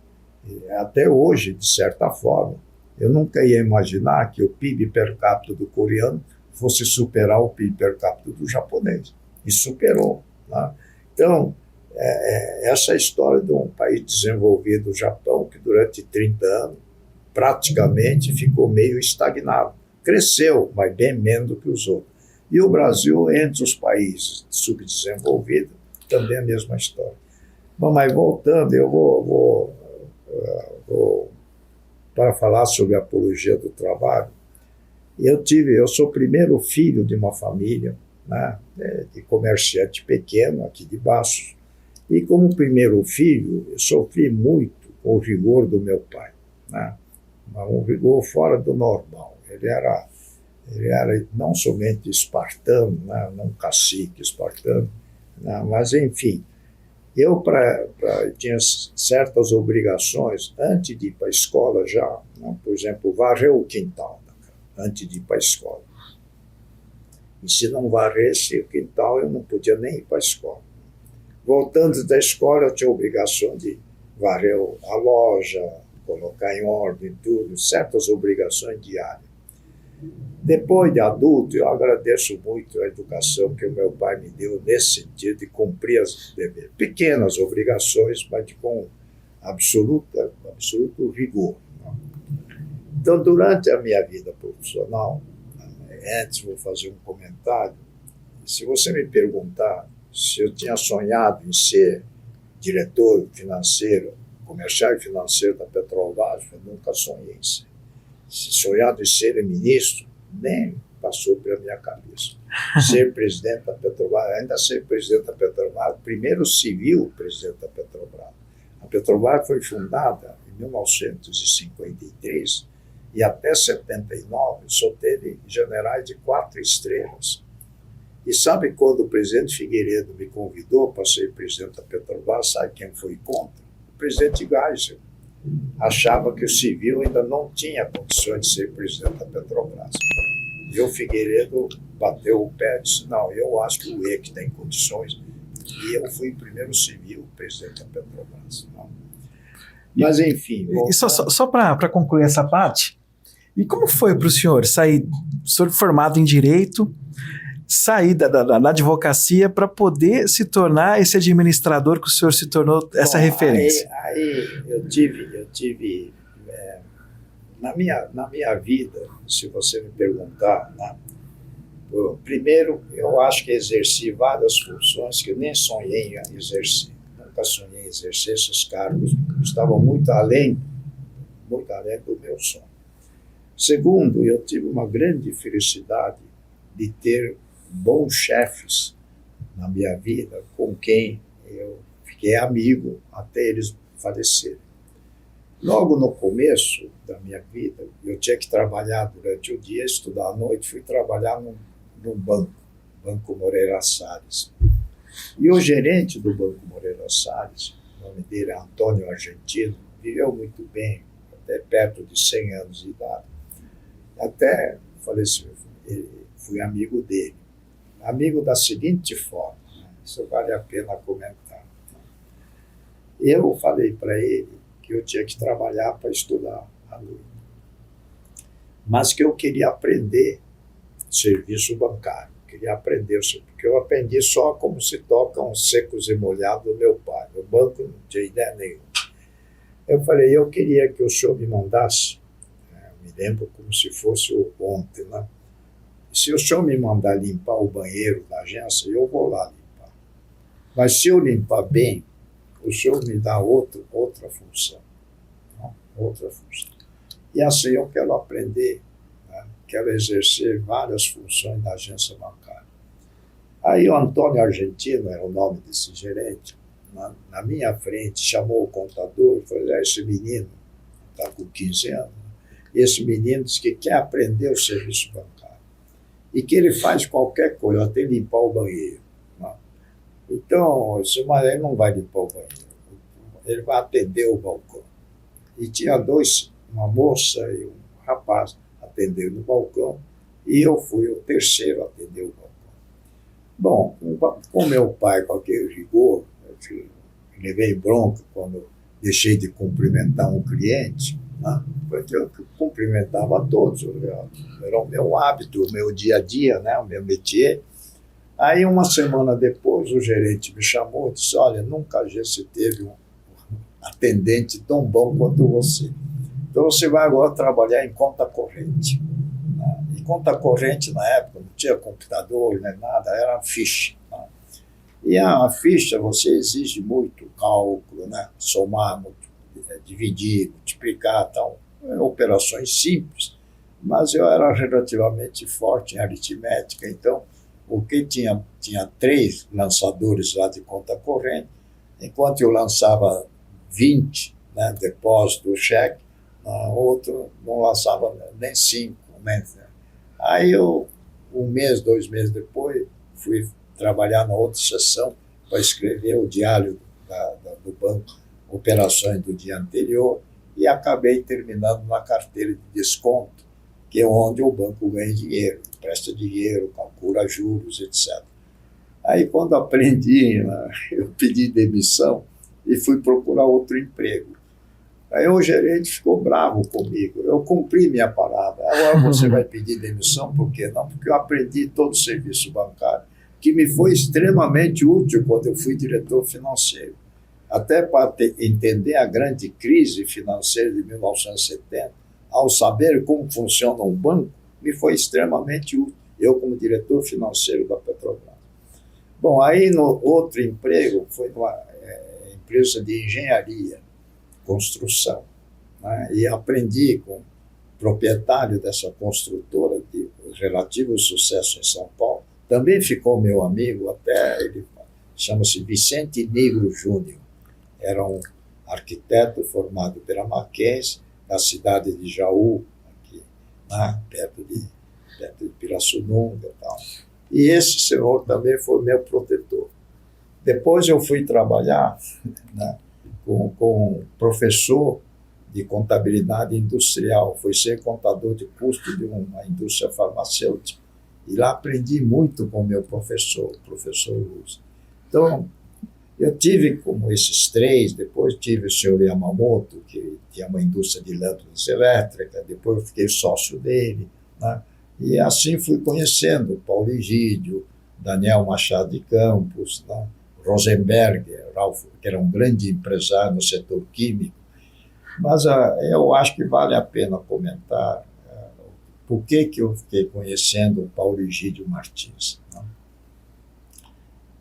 até hoje, de certa forma, eu nunca ia imaginar que o PIB per capita do coreano fosse superar o PIB per capita do japonês. E superou, né? Então, essa é a história de um país desenvolvido, o Japão, que durante 30 anos praticamente ficou meio estagnado. Cresceu, mas bem menos do que os outros. E o Brasil, entre os países subdesenvolvidos, também a mesma história. Bom, mas voltando, eu vou para falar sobre a apologia do trabalho. Eu sou o primeiro filho de uma família, né, de comerciante pequeno aqui de Baços, e como primeiro filho, eu sofri muito com o rigor do meu pai, né, um rigor fora do normal. Ele era não somente espartano, né, não cacique espartano, né, mas enfim, eu tinha certas obrigações antes de ir para a escola já, né, por exemplo, varrer o quintal antes de ir para a escola. E se não varresse o quintal, eu não podia nem ir para a escola. Voltando da escola, eu tinha a obrigação de varrer a loja, colocar em ordem tudo, certas obrigações diárias. Depois de adulto, eu agradeço muito a educação que o meu pai me deu nesse sentido de cumprir as deveres. Pequenas obrigações, mas com absoluto rigor. Então, durante a minha vida profissional, antes vou fazer um comentário, se você me perguntar se eu tinha sonhado em ser diretor financeiro, comercial e financeiro da Petrobras, eu nunca sonhei em ser. Se sonhado em ser ministro, nem passou pela minha cabeça. Ser presidente da Petrobras, ainda ser presidente da Petrobras, primeiro civil presidente da Petrobras. A Petrobras foi fundada em 1953 e até 79 só teve generais de 4 estrelas. E sabe quando o presidente Figueiredo me convidou para ser presidente da Petrobras, sabe quem foi contra? O presidente Geisel. Achava que o civil ainda não tinha condições de ser presidente da Petrobras. E o Figueiredo bateu o pé e disse, não, eu acho que o EC tem condições. E eu fui o primeiro civil presidente da Petrobras. Não. Mas, enfim... E só para concluir essa parte, e como foi para o senhor sair, o senhor formado em Direito, sair da advocacia para poder se tornar esse administrador que o senhor se tornou, essa referência? Aí eu tive na minha vida, se você me perguntar, né, primeiro, eu acho que exerci várias funções que eu nem sonhei em exercer. Nunca sonhei em exercer esses cargos, estavam muito além do meu sonho. Segundo, eu tive uma grande felicidade de ter bons chefes na minha vida, com quem eu fiquei amigo até eles falecerem. Logo no começo da minha vida, eu tinha que trabalhar durante o dia, estudar à noite, fui trabalhar num banco, Banco Moreira Salles. E o gerente do Banco Moreira Salles, o nome dele é Antônio Argentino, viveu muito bem, até perto de 100 anos de idade. Até faleceu, fui amigo dele. Amigo da seguinte forma, né? Isso vale a pena comentar. Eu falei para ele que eu tinha que trabalhar para estudar à noite, mas que eu queria aprender serviço bancário, queria aprender, porque eu aprendi só como se tocam secos e molhados do meu pai. No banco não tinha ideia nenhuma. Eu falei, eu queria que o senhor me mandasse, me lembro como se fosse ontem, né? Se o senhor me mandar limpar o banheiro da agência, eu vou lá limpar. Mas se eu limpar bem, o senhor me dá outra função. Né? Outra função. E assim eu quero aprender, né? Quero exercer várias funções da agência bancária. Aí o Antônio Argentino, era o nome desse gerente, na minha frente, chamou o contador e falou, esse menino está com 15 anos, esse menino diz que quer aprender o serviço bancário e que ele faz qualquer coisa, até limpar o banheiro. Né? Então, mas ele não vai limpar o banheiro, ele vai atender o balcão. E tinha uma moça e um rapaz atendendo no balcão, e eu fui o terceiro a atender o balcão. Bom, com meu pai, com aquele rigor, eu levei bronca quando deixei de cumprimentar um cliente, né? Porque eu cumprimentava todos, era o meu hábito, o meu dia a dia, né? O meu métier. Aí, uma semana depois, o gerente me chamou e disse, olha, nunca a agência teve um atendente tão bom quanto você. Então, você vai agora trabalhar em conta corrente. Né? E conta corrente, na época, não tinha computador, nem nada, era ficha. Né? E a ficha, você exige muito cálculo, né? Somar, dividir, multiplicar, tal. Operações simples, mas eu era relativamente forte em aritmética, então o que tinha 3 lançadores lá de conta corrente, enquanto eu lançava 20, né, depósito, cheque, outro não lançava nem 5. Né? Aí eu, 1 mês, 2 meses depois, fui trabalhar na outra seção para escrever o diário do banco, operações do dia anterior, e acabei terminando na carteira de desconto, que é onde o banco ganha dinheiro, presta dinheiro, calcula juros, etc. Aí, quando aprendi, né, eu pedi demissão e fui procurar outro emprego. Aí o gerente ficou bravo comigo, eu cumpri minha palavra. Agora você vai pedir demissão, por quê? Não, porque eu aprendi todo o serviço bancário, que me foi extremamente útil quando eu fui diretor financeiro. Até para entender a grande crise financeira de 1970, ao saber como funciona um banco, me foi extremamente útil, eu como diretor financeiro da Petrobras. Bom, aí no outro emprego foi numa empresa de engenharia, construção, né? E aprendi com o proprietário dessa construtora de relativo sucesso em São Paulo, também ficou meu amigo, até ele chama-se Vicente Negro Júnior. Era um arquiteto formado pela Mackenzie, da cidade de Jaú, aqui, né, perto de Pirassununga e tal. E esse senhor também foi meu protetor. Depois eu fui trabalhar, né, com um professor de contabilidade industrial, fui ser contador de custo de uma indústria farmacêutica. E lá aprendi muito com o meu professor, o professor Luz. Então, eu tive como esses 3, depois tive o senhor Yamamoto, que tinha uma indústria de lâmpadas elétricas, depois eu fiquei sócio dele, né? E assim fui conhecendo Paulo Egídio, Daniel Machado de Campos, né? Rosenberg, Ralph, que era um grande empresário no setor químico. Mas eu acho que vale a pena comentar por que eu fiquei conhecendo o Paulo Egídio Martins, né?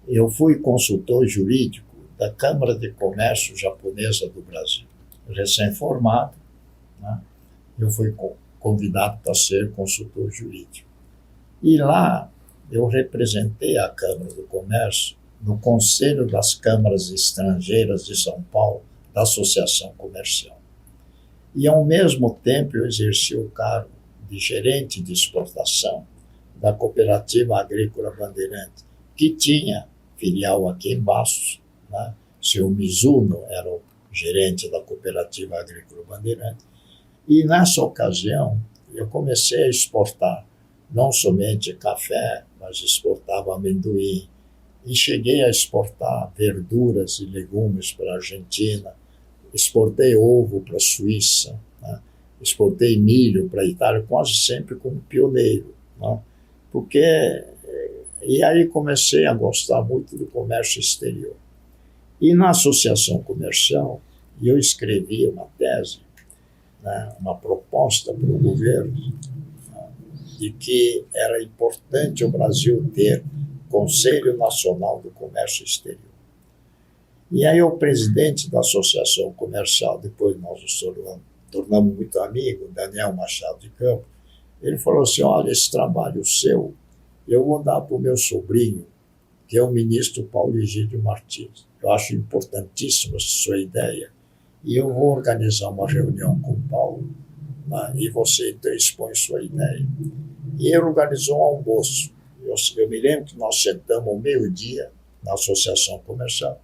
Eu fui consultor jurídico da Câmara de Comércio Japonesa do Brasil. Recém-formado, né? Eu fui convidado para ser consultor jurídico. E lá eu representei a Câmara do Comércio no Conselho das Câmaras Estrangeiras de São Paulo, da Associação Comercial. E, ao mesmo tempo, eu exerci o cargo de gerente de exportação da Cooperativa Agrícola Bandeirantes, que tinha filial aqui em Bastos, né? Seu Mizuno era o gerente da Cooperativa Agrícola Bandeirantes. E, nessa ocasião, eu comecei a exportar não somente café, mas exportava amendoim, e cheguei a exportar verduras e legumes para a Argentina, exportei ovo para a Suíça, né? Exportei milho para a Itália, quase sempre como pioneiro, né? E aí comecei a gostar muito do comércio exterior. E na associação comercial, eu escrevi uma tese, né, uma proposta para o governo, né, de que era importante o Brasil ter Conselho Nacional do Comércio Exterior. E aí o presidente da associação comercial, depois nós nos tornamos muito amigos, Daniel Machado de Campos, ele falou assim, olha, esse trabalho seu, eu vou dar para o meu sobrinho, que é o ministro Paulo Egídio Martins. Eu acho importantíssima a sua ideia. E eu vou organizar uma reunião com o Paulo, né, e você então expõe sua ideia. E ele organizou um almoço. Eu me lembro que nós sentamos ao meio-dia na associação comercial,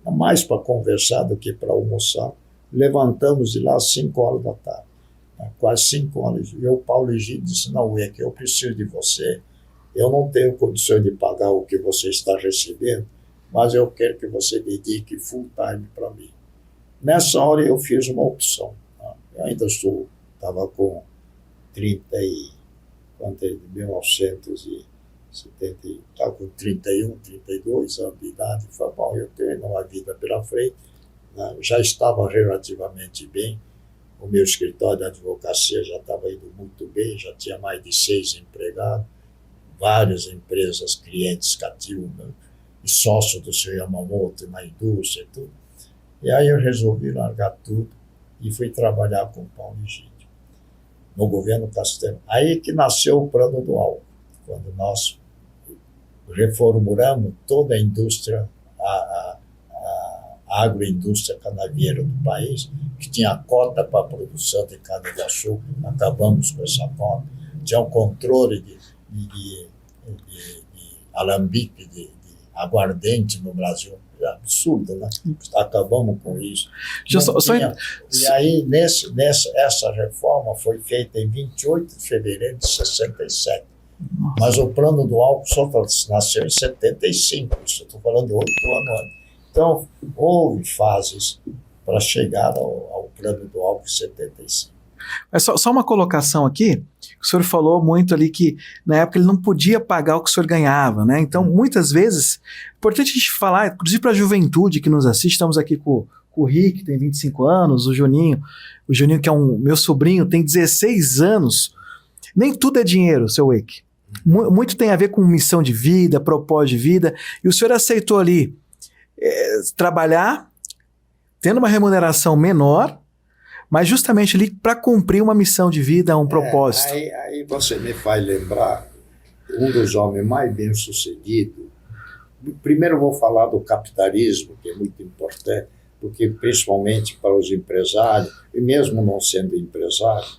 mais para conversar do que para almoçar. Levantamos de lá às 5 horas da tarde, né, quase 5 horas. E o Paulo Egídio disse, não, é que eu preciso de você. Eu não tenho condições de pagar o que você está recebendo, mas eu quero que você dedique full time para mim. Nessa hora eu fiz uma opção. Né? Eu ainda estava com 1970, estava com 31, 32 anos de idade. Falei, bom, eu tenho uma vida pela frente, né? Já estava relativamente bem. O meu escritório de advocacia já estava indo muito bem, já tinha mais de 6 empregados, várias empresas, clientes cativos, né? E sócio do seu Yamamoto na indústria e tudo. E aí eu resolvi largar tudo e fui trabalhar com o Paulo Egídio, no governo Castello. Aí que nasceu o Plano do Álcool, quando nós reformulamos toda a indústria, a agroindústria canavieira do país, que tinha cota para a produção de cana-de-açúcar, acabamos com essa cota. Tinha um controle de alambique, de aguardente no Brasil. É absurdo, né? Acabamos com isso. E aí, essa reforma foi feita em 28 de fevereiro de 67. Nossa. Mas o Plano do Álcool só nasceu em 75. Isso eu estou falando de 8 anos antes. Então, houve fases para chegar ao Plano do Álcool em 75. Mas só uma colocação aqui, o senhor falou muito ali que na época ele não podia pagar o que o senhor ganhava, né? Então, muitas vezes, é importante a gente falar, inclusive para a juventude que nos assiste, estamos aqui com o Rick, tem 25 anos, o Juninho que é meu sobrinho, tem 16 anos. Nem tudo é dinheiro, seu Wake. Muito tem a ver com missão de vida, propósito de vida, e o senhor aceitou ali trabalhar, tendo uma remuneração menor, mas justamente ali para cumprir uma missão de vida, um propósito. Aí você me faz lembrar um dos homens mais bem-sucedidos. Primeiro eu vou falar do capitalismo, que é muito importante, porque principalmente para os empresários, e mesmo não sendo empresário,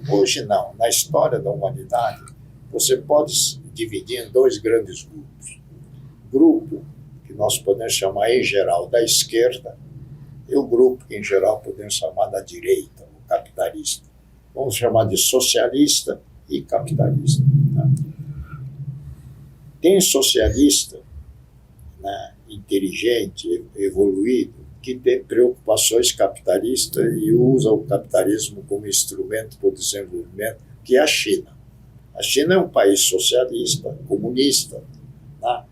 hoje não, na história da humanidade, você pode dividir em 2 grandes grupos. Grupo que nós podemos chamar em geral da esquerda, e o grupo que em geral podemos chamar da direita, o capitalista. Vamos chamar de socialista e capitalista. Né? Tem socialista, né, inteligente, evoluído, que tem preocupações capitalistas e usa o capitalismo como instrumento para o desenvolvimento, que é a China. A China é um país socialista, comunista, né?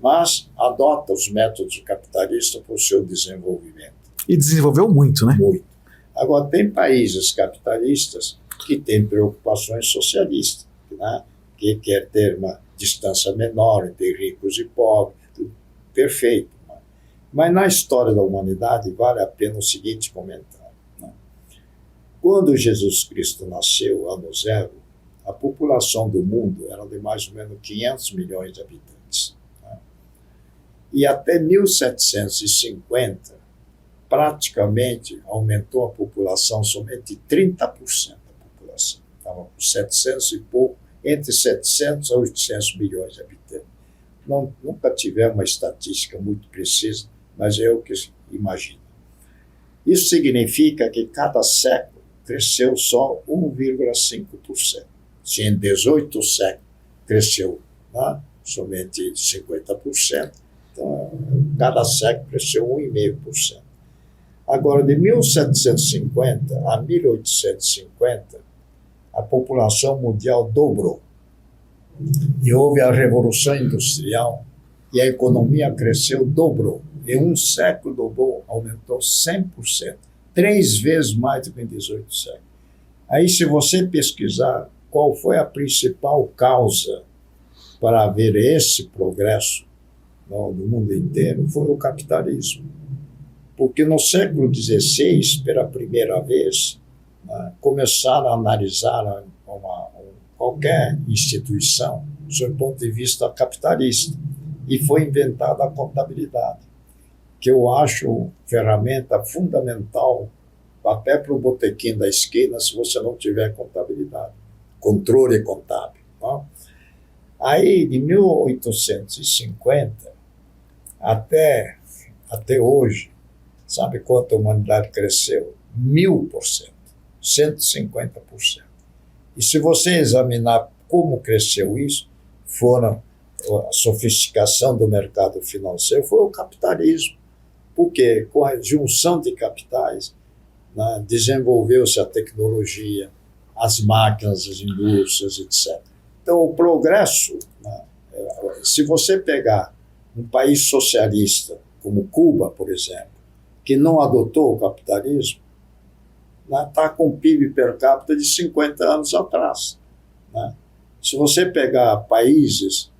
Mas adota os métodos capitalistas para o seu desenvolvimento. E desenvolveu muito, né? Muito. Agora, tem países capitalistas que têm preocupações socialistas, né? Que quer ter uma distância menor entre ricos e pobres, tudo perfeito. Mas na história da humanidade vale a pena o seguinte comentário. Né? Quando Jesus Cristo nasceu, ano zero, a população do mundo era de mais ou menos 500 milhões de habitantes. E até 1750, praticamente aumentou a população somente 30% da população. Estava com 700 e pouco, entre 700 a 800 milhões de habitantes. Nunca tivemos uma estatística muito precisa, mas é o que imagino. Isso significa que cada século cresceu só 1,5%. Se em 18 séculos cresceu, né, somente 50%, então cada século cresceu 1,5%. Agora, de 1750 a 1850, a população mundial dobrou. E houve a Revolução Industrial e a economia cresceu, dobrou. Em um século dobrou, aumentou 100%, 3 vezes mais do que em 18 séculos. Aí, se você pesquisar qual foi a principal causa para haver esse progresso no mundo inteiro, foi o capitalismo. Porque no século XVI, pela primeira vez, né, começaram a analisar qualquer instituição sob o ponto de vista capitalista. E foi inventada a contabilidade, que eu acho ferramenta fundamental até para o botequim da esquina, se você não tiver contabilidade, controle contábil. Tá? Aí, de 1850 até hoje, sabe quanto a humanidade cresceu? 1000%, 150%. E se você examinar como cresceu isso, foram a sofisticação do mercado financeiro, foi o capitalismo. Porque com a junção de capitais, né, desenvolveu-se a tecnologia, as máquinas, as indústrias, etc. Então, o progresso, né, se você pegar um país socialista, como Cuba, por exemplo, que não adotou o capitalismo, está com um PIB per capita de 50 anos atrás. Né? Se você pegar países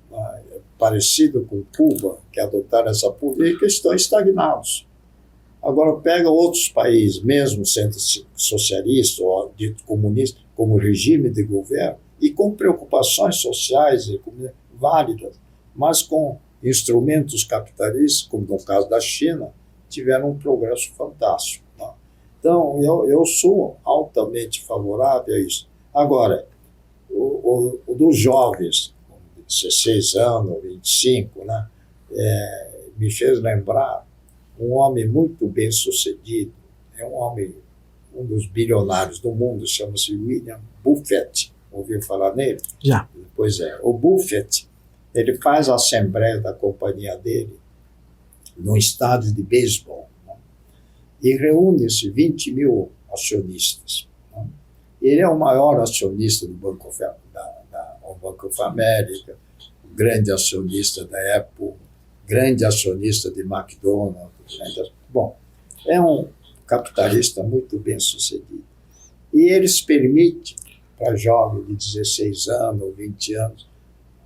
parecidos com Cuba, que adotaram essa política, estão estagnados. Agora, pega outros países, mesmo sendo socialistas ou dito comunista, como regime de governo, e com preocupações sociais válidas, mas com instrumentos capitalistas, como no caso da China, tiveram um progresso fantástico. Né? Então, eu sou altamente favorável a isso. Agora, o dos jovens, 16 anos, 25, né, me fez lembrar um homem muito bem-sucedido, é um dos bilionários do mundo, chama-se William Buffett. Ouviu falar nele? Já. Pois é, o Buffett, ele faz a assembleia da companhia dele num estádio de beisebol, né? E reúne-se 20 mil acionistas. Né? Ele é o maior acionista do Banco of America, o grande acionista da Apple, grande acionista de McDonald's. Bom, é um capitalista muito bem sucedido. E eles permitem para jovens de 16 anos, 20 anos,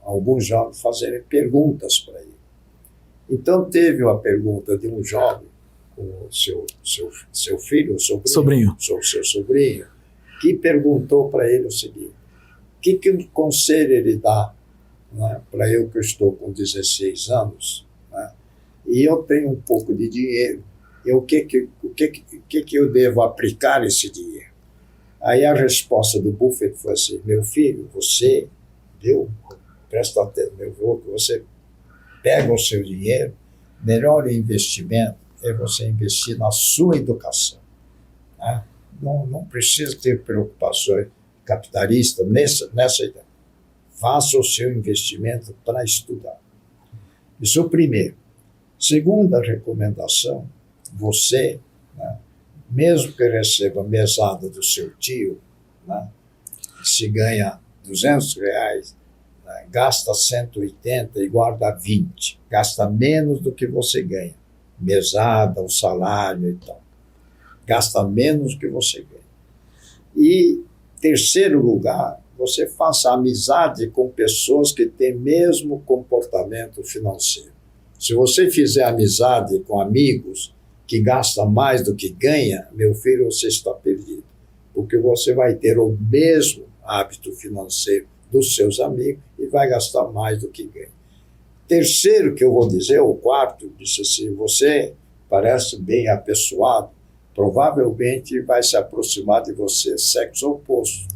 alguns jovens fazerem perguntas para ele. Então, teve uma pergunta de um jovem, o seu filho, o sobrinho, seu sobrinho, que perguntou para ele o seguinte: que conselho ele dá, né, para eu que estou com 16 anos, né, e eu tenho um pouco de dinheiro, e o que eu devo aplicar esse dinheiro? Aí a resposta do Buffett foi assim: meu filho, você, presta atenção, meu filho, que você pega o seu dinheiro, melhor investimento é você investir na sua educação. Né? Não precisa ter preocupações capitalistas nessa ideia. Faça o seu investimento para estudar. Isso é o primeiro. Segunda recomendação, você, né, mesmo que receba mesada do seu tio, né, se ganha R$200, né, gasta 180 e guarda 20. Gasta menos do que você ganha. Mesada, o salário e tal. Gasta menos do que você ganha. E, terceiro lugar, você faça amizade com pessoas que têm mesmo comportamento financeiro. Se você fizer amizade com amigos que gastam mais do que ganha, meu filho, você está perdido. Porque você vai ter o mesmo hábito financeiro dos seus amigos e vai gastar mais do que ganha. Terceiro que eu vou dizer, o quarto, disse assim: você parece bem apessoado, provavelmente vai se aproximar de você, sexo oposto.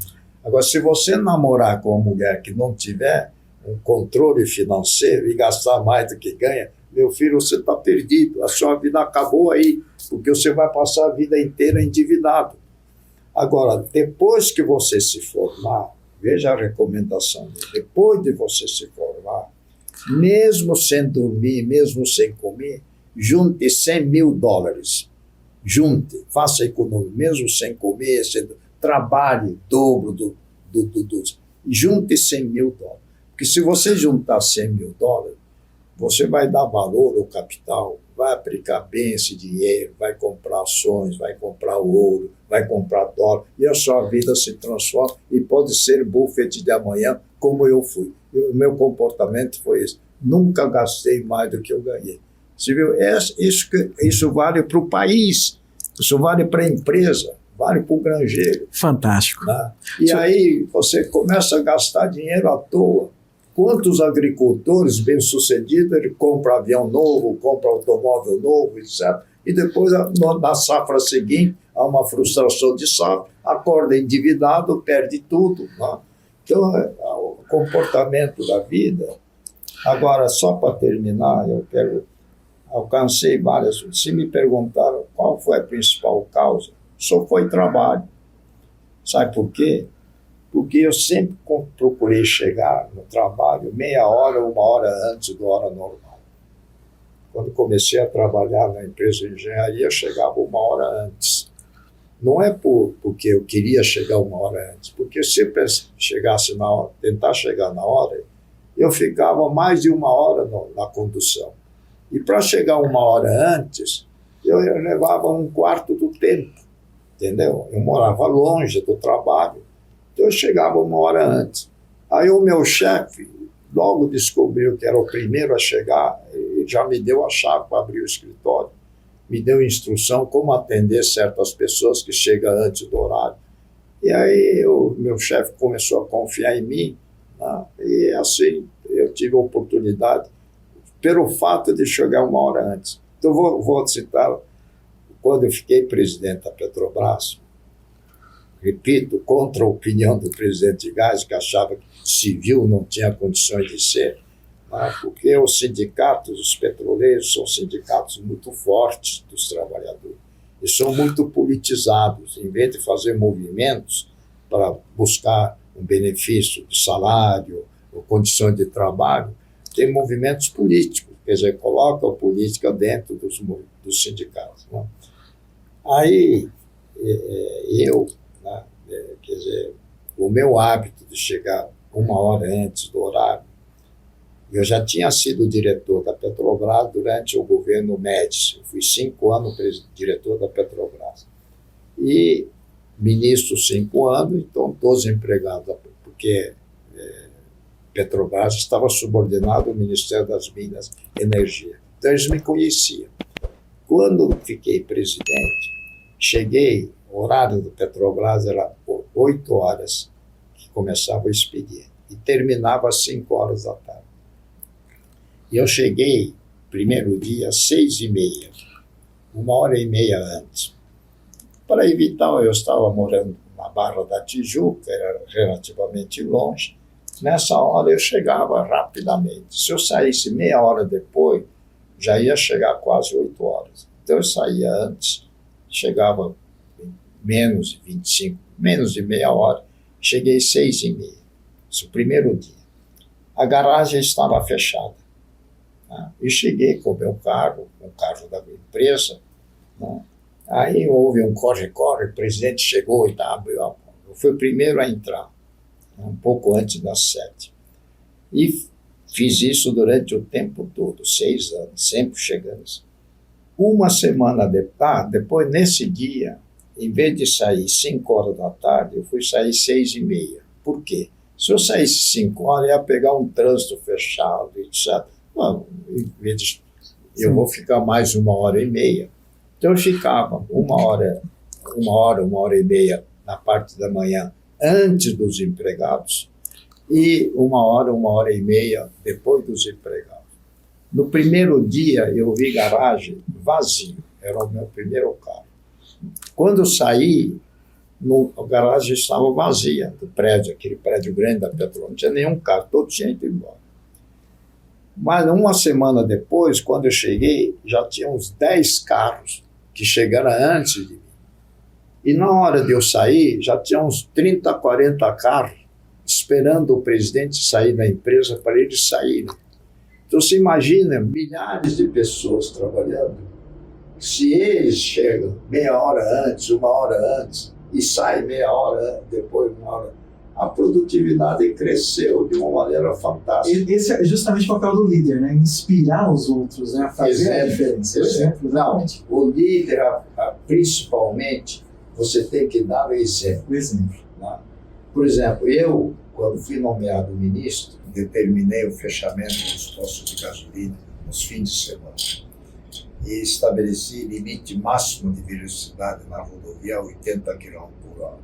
Agora, se você namorar com uma mulher que não tiver um controle financeiro e gastar mais do que ganha, meu filho, você está perdido, a sua vida acabou aí, porque você vai passar a vida inteira endividado. Agora, depois que você se formar, veja a recomendação dele, depois de você se formar, mesmo sem dormir, mesmo sem comer, junte $100.000. Junte, faça economia, mesmo sem comer, trabalhe o dobro junte $100.000. Porque se você juntar $100.000, você vai dar valor ao capital, vai aplicar bem esse dinheiro, vai comprar ações, vai comprar ouro, vai comprar dólar, e a sua vida se transforma e pode ser Buffett de amanhã, como eu fui. O meu comportamento foi esse. Nunca gastei mais do que eu ganhei. Você viu? Isso vale para o país, isso vale para a empresa, vale para o granjeiro. Fantástico. Né? E aí você começa a gastar dinheiro à toa. Quantos agricultores bem-sucedidos, ele compra avião novo, compra automóvel novo, etc. E depois, na safra seguinte, há uma frustração de safra, acorda endividado, perde tudo. Né? Então, o comportamento da vida. Agora, só para terminar, alcancei várias. Se me perguntaram qual foi a principal causa, só foi trabalho. Sabe por quê? Porque eu sempre procurei chegar no trabalho meia hora, uma hora antes da hora normal. Quando comecei a trabalhar na empresa de engenharia, eu chegava uma hora antes. Não é porque eu queria chegar uma hora antes, porque se eu chegasse na hora, tentar chegar na hora, eu ficava mais de uma hora na condução. E para chegar uma hora antes, eu levava um quarto do tempo, entendeu? Eu morava longe do trabalho. Então eu chegava uma hora antes. Aí o meu chefe logo descobriu que era o primeiro a chegar e já me deu a chave para abrir o escritório. Me deu instrução como atender certas pessoas que chegam antes do horário. E aí o meu chefe começou a confiar em mim, né? E assim eu tive a oportunidade, pelo fato de chegar uma hora antes. Então vou citar, quando eu fiquei presidente da Petrobras, repito, contra a opinião do presidente de Gás, que achava que civil não tinha condições de ser, né? Porque os sindicatos, os petroleiros, são sindicatos muito fortes dos trabalhadores e são muito politizados. Em vez de fazer movimentos para buscar um benefício de salário ou condições de trabalho, tem movimentos políticos, quer dizer, coloca a política dentro dos sindicatos. Né? Aí eu, né, quer dizer, o meu hábito de chegar uma hora antes do horário, eu já tinha sido diretor da Petrobras durante o governo Médici. Eu fui 5 anos diretor da Petrobras. E ministro 5 anos, então todos empregados, porque Petrobras estava subordinado ao Ministério das Minas e Energia. Então eles me conheciam. Quando fiquei presidente, cheguei, o horário do Petrobras era 8 horas que começava o expediente e terminava às 5 horas da tarde. E eu cheguei, primeiro dia, às 6h30, 1h30 antes. Para evitar, eu estava morando na Barra da Tijuca, era relativamente longe. Nessa hora eu chegava rapidamente. Se eu saísse meia hora depois, já ia chegar quase 8 horas. Então eu saía antes, chegava menos de 25, menos de meia hora, cheguei 6h30, esse primeiro dia. A garagem estava fechada. Né? E cheguei com o meu carro, com o carro da minha empresa. Né? Aí houve um corre-corre, o presidente chegou e abriu a porta. Eu fui o primeiro a entrar, um pouco antes das 7. E fiz isso durante o tempo todo, 6 anos, sempre chegando. Uma semana depois, nesse dia, em vez de sair 5 horas da tarde, eu fui sair 6h30. Por quê? Se eu saísse 5 horas, eu ia pegar um trânsito fechado, etc. Não, em vez de, eu vou ficar mais 1h30. Então eu ficava 1h30 na parte da manhã antes dos empregados e 1h30 depois dos empregados. No primeiro dia, eu vi garagem vazia. Era o meu primeiro carro. Quando eu saí, a garagem estava vazia do prédio, aquele prédio grande da Petrobras. Não tinha nenhum carro, todo tinha ido embora. Mas uma semana depois, quando eu cheguei, já tinha uns 10 carros que chegaram antes de mim. E na hora de eu sair, já tinha uns 30, 40 carros esperando o presidente sair da empresa para eles saírem. Então, você imagina milhares de pessoas trabalhando. Se eles chegam meia hora antes, uma hora antes, e saem meia hora depois, uma hora, a produtividade cresceu de uma maneira fantástica. Esse é justamente o papel do líder, né? Inspirar os outros, né? A fazer a diferença. Exemplo. Não, o líder, principalmente, você tem que dar o exemplo. O exemplo. Né? Por exemplo, eu, quando fui nomeado ministro, determinei o fechamento dos postos de gasolina nos fins de semana e estabeleci limite máximo de velocidade na rodovia a 80 km por hora,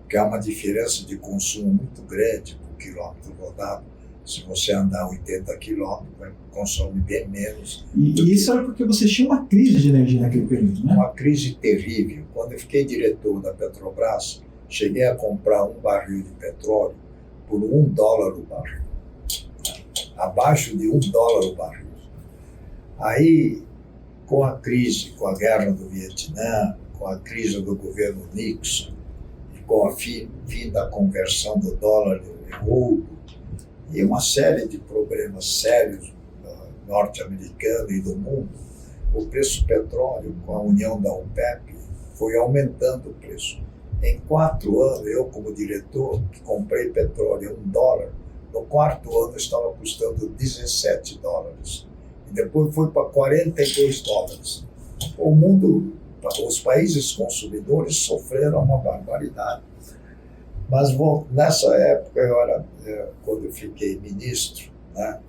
que é uma diferença de consumo muito grande por quilômetro rodado. Se você andar 80 km, consome bem menos. E isso era porque você tinha uma crise de energia naquele período, né? Uma crise terrível. Quando eu fiquei diretor da Petrobras, cheguei a comprar um barril de petróleo por $1 o barril. Abaixo de $1 o barril. Aí, com a crise, com a guerra do Vietnã, com a crise do governo Nixon, com a fim da conversão do dólar em ouro, e uma série de problemas sérios norte-americano e do mundo, o preço do petróleo, com a união da OPEP, foi aumentando o preço. Em 4 anos, eu como diretor, que comprei petróleo a $1, no 4º ano estava custando $17. E depois foi para $42. O mundo, os países consumidores sofreram uma barbaridade. Mas nessa época, quando eu fiquei ministro, né,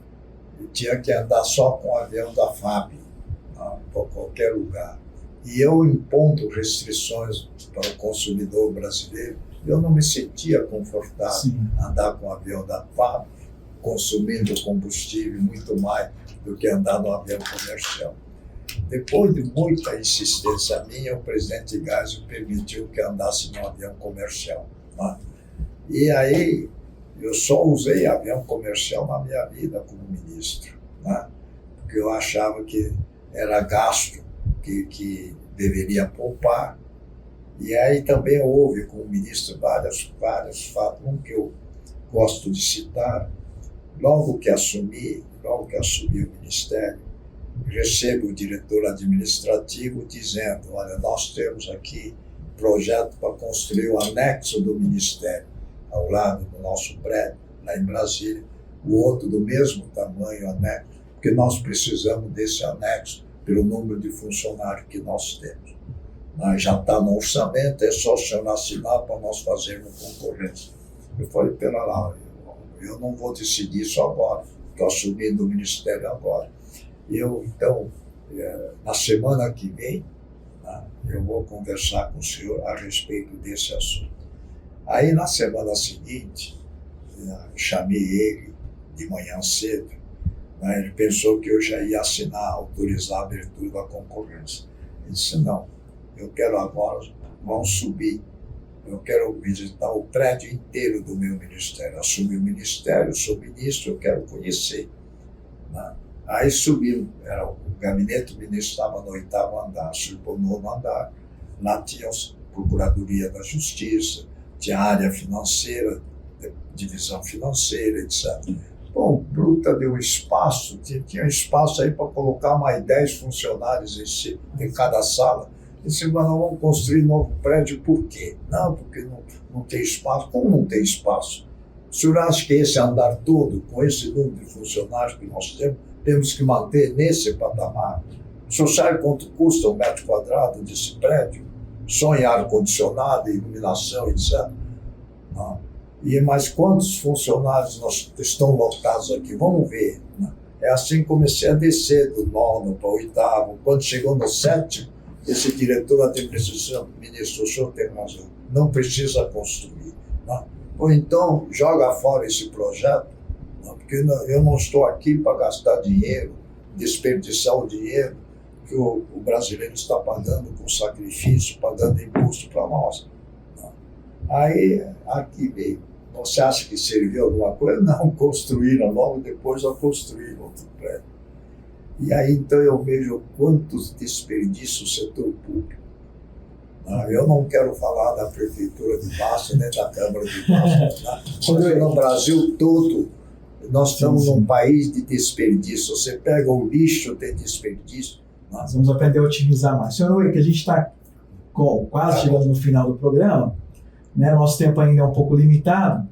eu tinha que andar só com o avião da FAB, né, para qualquer lugar. E eu impondo restrições para o consumidor brasileiro, eu não me sentia confortável. Sim. Andar com o avião da FAB, consumindo combustível muito mais do que andar no avião comercial. Depois de muita insistência minha, o presidente Geisel permitiu que andasse no avião comercial. Né? E aí, eu só usei avião comercial na minha vida como ministro, né? Porque eu achava que era gasto que deveria poupar. E aí também houve com o ministro vários fatos. Um que eu gosto de citar, logo que assumi o ministério, recebo o diretor administrativo dizendo: olha, nós temos aqui projeto para construir o anexo do ministério, ao lado do nosso prédio, lá em Brasília, o outro do mesmo tamanho, anexo, porque nós precisamos desse anexo pelo número de funcionários que nós temos. Mas já está no orçamento, é só o senhor assinar para nós fazermos concorrência. Eu falei: pera lá, eu não vou decidir isso agora, estou assumindo o ministério agora. Então, na semana que vem, né, eu vou conversar com o senhor a respeito desse assunto. Aí, na semana seguinte, chamei ele de manhã cedo. Né, ele pensou que eu já ia assinar, autorizar a abertura da concorrência. Ele disse: não, eu quero agora, vamos subir. Eu quero visitar o prédio inteiro do meu ministério. Assumi o ministério, sou ministro, eu quero conhecer. Né? Aí subiu, o gabinete do ministro estava no 8º andar, subiu para o 9º andar. Lá tinha a Procuradoria da Justiça, tinha a área financeira, divisão financeira, etc. Bom, bruta deu espaço, tinha espaço aí para colocar mais 10 funcionários em cada sala. E disse: mas nós vamos construir novo prédio, por quê? Não, porque não tem espaço. Como não tem espaço? O senhor acha que esse andar todo, com esse número de funcionários que nós temos que manter nesse patamar? O senhor sabe quanto custa um metro quadrado desse prédio? Só em ar-condicionado, iluminação, etc. Não. Mas quantos funcionários estão lotados aqui? Vamos ver. Né? É assim que comecei a descer do 9º para o 8º. Quando chegou no 7º, esse diretor administrativo: ministro, o senhor tem razão, não precisa construir. Né? Ou então, joga fora esse projeto, né? Porque eu não estou aqui para gastar dinheiro desperdiçar o dinheiro que o brasileiro está pagando com sacrifício, pagando imposto para nós. Aí, aqui veio. Você acha que serviu alguma coisa? Não, construíram logo depois a construir outro prédio. E aí, então, eu vejo quantos desperdícios o setor público. Eu não quero falar da Prefeitura de Bastos, nem da Câmara de Bastos. Mas no Brasil todo, nós estamos num país de desperdício. Você pega o lixo, tem desperdício. Nós vamos aprender a otimizar mais. Senhor Noé, que a gente está quase chegando no final do programa, né? Nosso tempo ainda é um pouco limitado,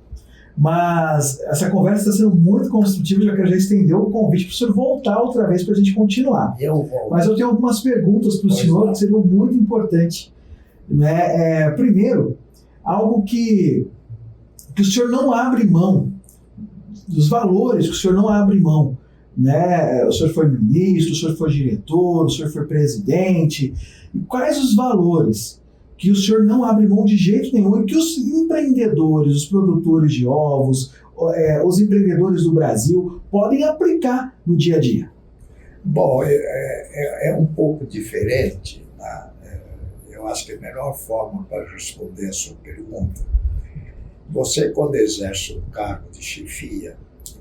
mas essa conversa está sendo muito construtiva. Já quero já estender o convite para o senhor voltar outra vez para a gente continuar. Mas eu tenho algumas perguntas para o senhor que seriam muito importantes. Né? Primeiro, algo que o senhor não abre mão, dos valores que o senhor não abre mão. Né? O senhor foi ministro, o senhor foi diretor, o senhor foi presidente. E quais os valores que o senhor não abre mão de jeito nenhum e que os empreendedores, os produtores de ovos, os empreendedores do Brasil podem aplicar no dia a dia? Bom, é um pouco diferente. Né? Eu acho que a melhor forma para responder a sua pergunta, você quando exerce um cargo de chefia,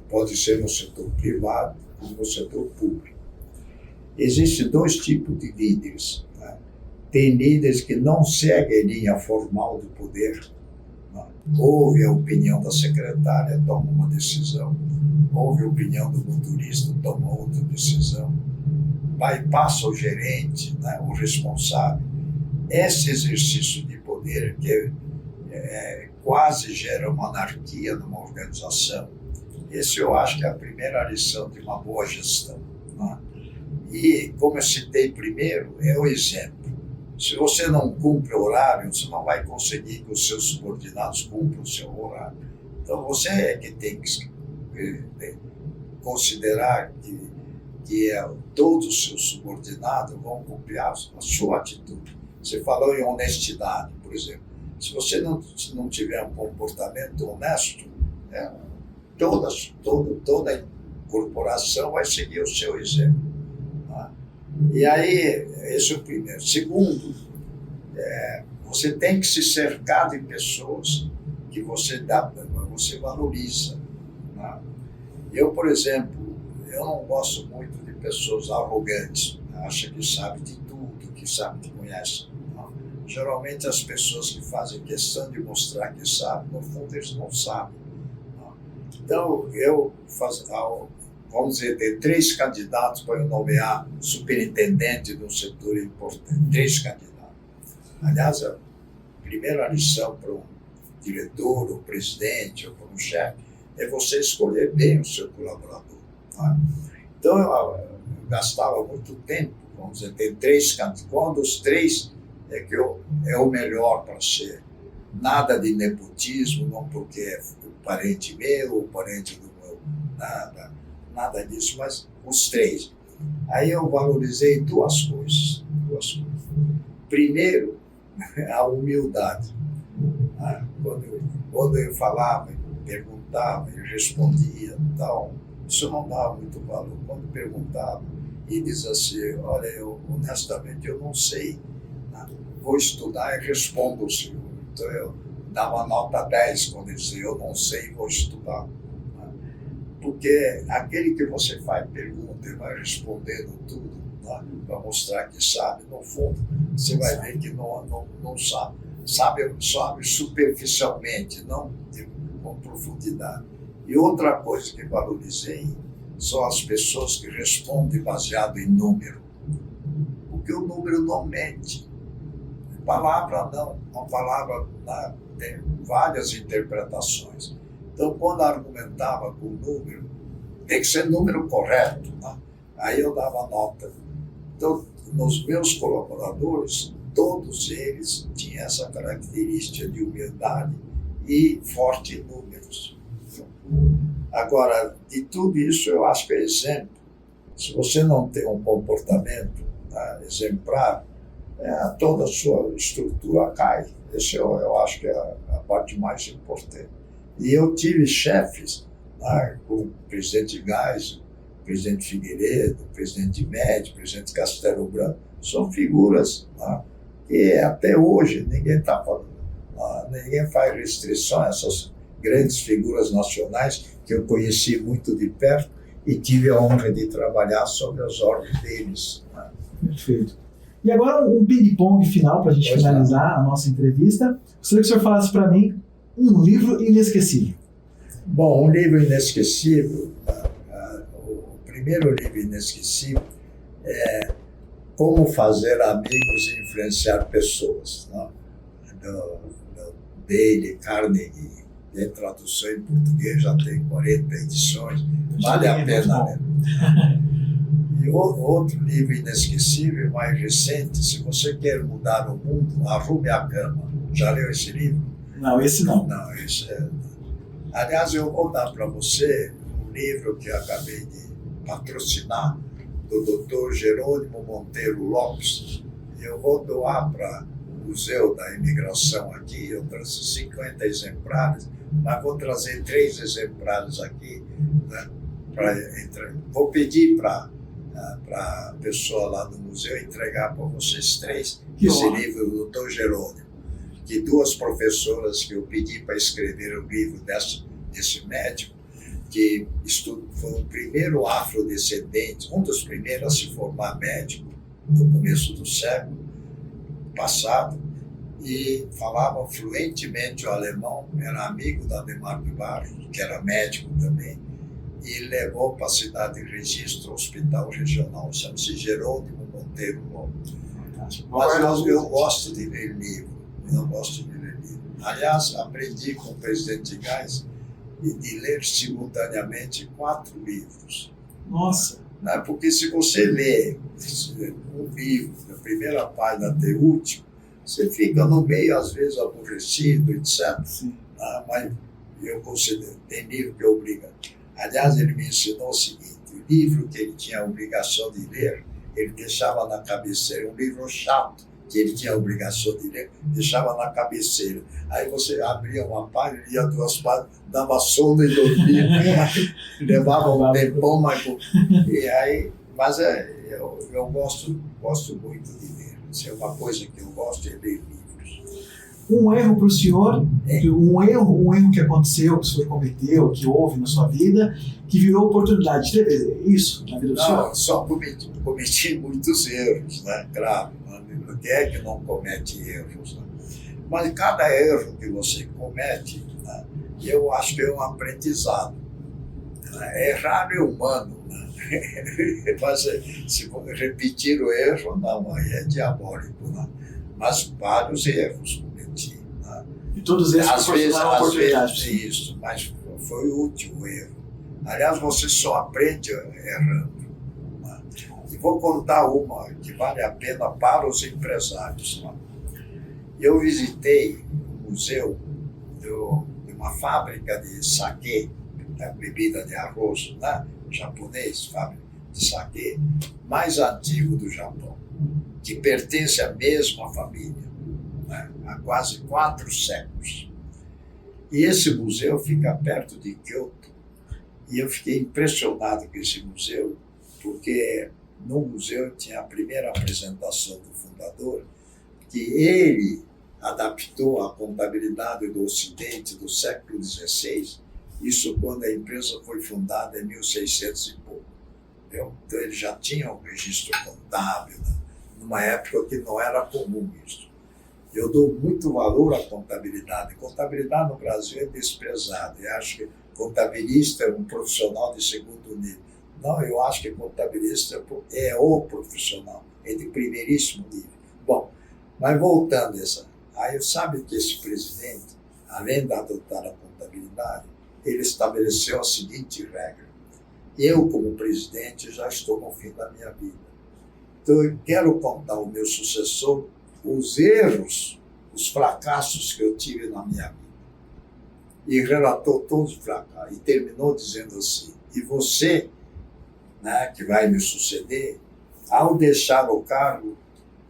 pode ser no setor privado ou no setor público. Existem dois tipos de líderes. Né? Tem líderes que não seguem a linha formal do poder. Né? Ouve a opinião da secretária, toma uma decisão. Ouve a opinião do motorista, toma outra decisão. Vai, passa o gerente, né? O responsável. Esse exercício de poder que quase gera uma anarquia numa organização. Esse eu acho que é a primeira lição de uma boa gestão. Né? E, como eu citei primeiro, é o exemplo. Se você não cumpre o horário, você não vai conseguir que os seus subordinados cumpram o seu horário. Então, você é que tem que considerar que todos os seus subordinados vão cumprir a sua atitude. Você falou em honestidade, por exemplo. Se você não tiver um comportamento honesto, toda corporação vai seguir o seu exemplo. Tá? E aí, esse é o primeiro. Segundo, você tem que se cercar de pessoas que você valoriza. Tá? Eu, por exemplo, eu não gosto muito de pessoas arrogantes, acham que sabem de tudo, que sabem, que conhecem. Tá? Geralmente as pessoas que fazem questão de mostrar que sabem, no fundo eles não sabem. Então, vamos dizer, tem 3 candidatos para eu nomear superintendente de um setor importante. 3 candidatos. Aliás, a primeira lição para um diretor, ou presidente, ou para um chefe, é você escolher bem o seu colaborador. Tá? Então, eu gastava muito tempo, vamos dizer, tem 3 candidatos. Qual dos 3 é o melhor para ser? Nada de nepotismo, não porque é parente meu ou parente do meu, nada disso, mas os 3. Aí eu valorizei duas coisas. Primeiro, a humildade. Quando eu falava, perguntava, eu respondia, tal, isso não dava muito valor. Quando perguntava e diz assim, olha, honestamente eu não sei, vou estudar e respondo o senhor. Então eu dava nota 10 quando dizia eu não sei, vou estudar. Porque aquele que você faz pergunta e vai respondendo tudo, para mostrar que sabe, no fundo, você vai ver que não sabe. Sabe superficialmente, não com profundidade. E outra coisa que valorizei são as pessoas que respondem baseado em número. Porque o número não mente. Palavra não. Uma palavra tem várias interpretações. Então, quando argumentava com o número, tem que ser número correto. Né? Aí eu dava nota. Então, nos meus colaboradores, todos eles tinham essa característica de humildade e forte em números. Agora, de tudo isso, eu acho que é exemplo. Se você não tem um comportamento exemplar, toda a sua estrutura cai. Esse eu acho que é a parte mais importante. E eu tive chefes, como o presidente Geisel, o presidente Figueiredo, o presidente Médici, o presidente Castelo Branco, são figuras, né, que até hoje ninguém está falando, ninguém faz restrição a essas grandes figuras nacionais que eu conheci muito de perto e tive a honra de trabalhar sob as ordens deles. Né? Perfeito. E agora um ping-pong final para a gente finalizar a nossa entrevista. Gostaria que o senhor falasse para mim um livro inesquecível. Bom, um livro inesquecível, o primeiro livro inesquecível é Como Fazer Amigos e Influenciar Pessoas, né? do Dale Carnegie. Tem tradução em português, já tem 40 edições, vale a pena ler. E outro livro inesquecível, mais recente, Se Você Quer Mudar o Mundo, Arrume a Cama. Já leu esse livro? Não, esse não. Não, esse é... Aliás, eu vou dar para você um livro que eu acabei de patrocinar, do Dr. Jerônimo Monteiro Lopes. Eu vou doar para o Museu da Imigração aqui, eu trouxe 50 exemplares, mas vou trazer 3 exemplares aqui, né, vou pedir para a pessoa lá do museu entregar para vocês 3 esse livro do Dr. Jerônimo, que 2 professoras que eu pedi para escrever o livro desse médico, que foi o primeiro afrodescendente, um dos primeiros a se formar médico no começo do século passado, e falava fluentemente o alemão, era amigo da Ademar de Barros, que era médico também, e levou para a cidade de Registro, hospital regional, chama-se Jerônimo Monteiro Lopes. Mas eu gosto de ler livro, Aliás, aprendi com o presidente Geis de ler simultaneamente 4 livros. Nossa! Porque se você lê um livro, da primeira página até o último, você fica no meio, às vezes, aborrecido, etc. Sim. Mas eu considero, tem livro que obriga. Aliás, ele me ensinou o seguinte, o livro que ele tinha a obrigação de ler, ele deixava na cabeceira, um livro chato, que ele tinha a obrigação de ler, deixava na cabeceira. Aí você abria uma página, lia 2 páginas, dava sono e dormia, levava um tempão, mas eu gosto muito de ler. Isso é uma coisa que eu gosto de ler livros. Um erro para o senhor, um erro que aconteceu, que o senhor cometeu, que houve na sua vida, que virou oportunidade. Teve isso na vida do senhor? Não, só cometi muitos erros, né? Claro, quem é que não comete erros? Né? Mas cada erro que você comete, né, eu acho que é um aprendizado. Errar é humano, né? Mas se repetir o erro, não, aí é diabólico. Né? Mas vários erros cometi. Né? E todos eles proporcionaram oportunidades. Isso, mas foi útil o erro. Aliás, você só aprende errando. Né? E vou contar uma que vale a pena para os empresários. Né? Eu visitei um museu de uma fábrica de saquê, bebida de arroz, né? Japonês, fábrica de saquê, mais antigo do Japão, que pertence à mesma família, né? Há quase 4 séculos. E esse museu fica perto de Kyoto. E eu fiquei impressionado com esse museu, porque no museu tinha a primeira apresentação do fundador, que ele adaptou a contabilidade do Ocidente do século XVI, isso quando a empresa foi fundada em 1600 e pouco. Então ele já tinha um registro contábil, né? Numa época que não era comum isso. Eu dou muito valor à contabilidade. Contabilidade no Brasil é desprezada. Eu acho que contabilista é um profissional de segundo nível. Não, eu acho que contabilista é o profissional, é de primeiríssimo nível. Bom, mas voltando a essa... Aí sabe que esse presidente, além de adotar a contabilidade, ele estabeleceu a seguinte regra. Eu, como presidente, já estou no fim da minha vida. Então, eu quero contar ao meu sucessor os erros, os fracassos que eu tive na minha vida. E relatou todos os fracassos. E terminou dizendo assim, e você, né, que vai me suceder, ao deixar o cargo,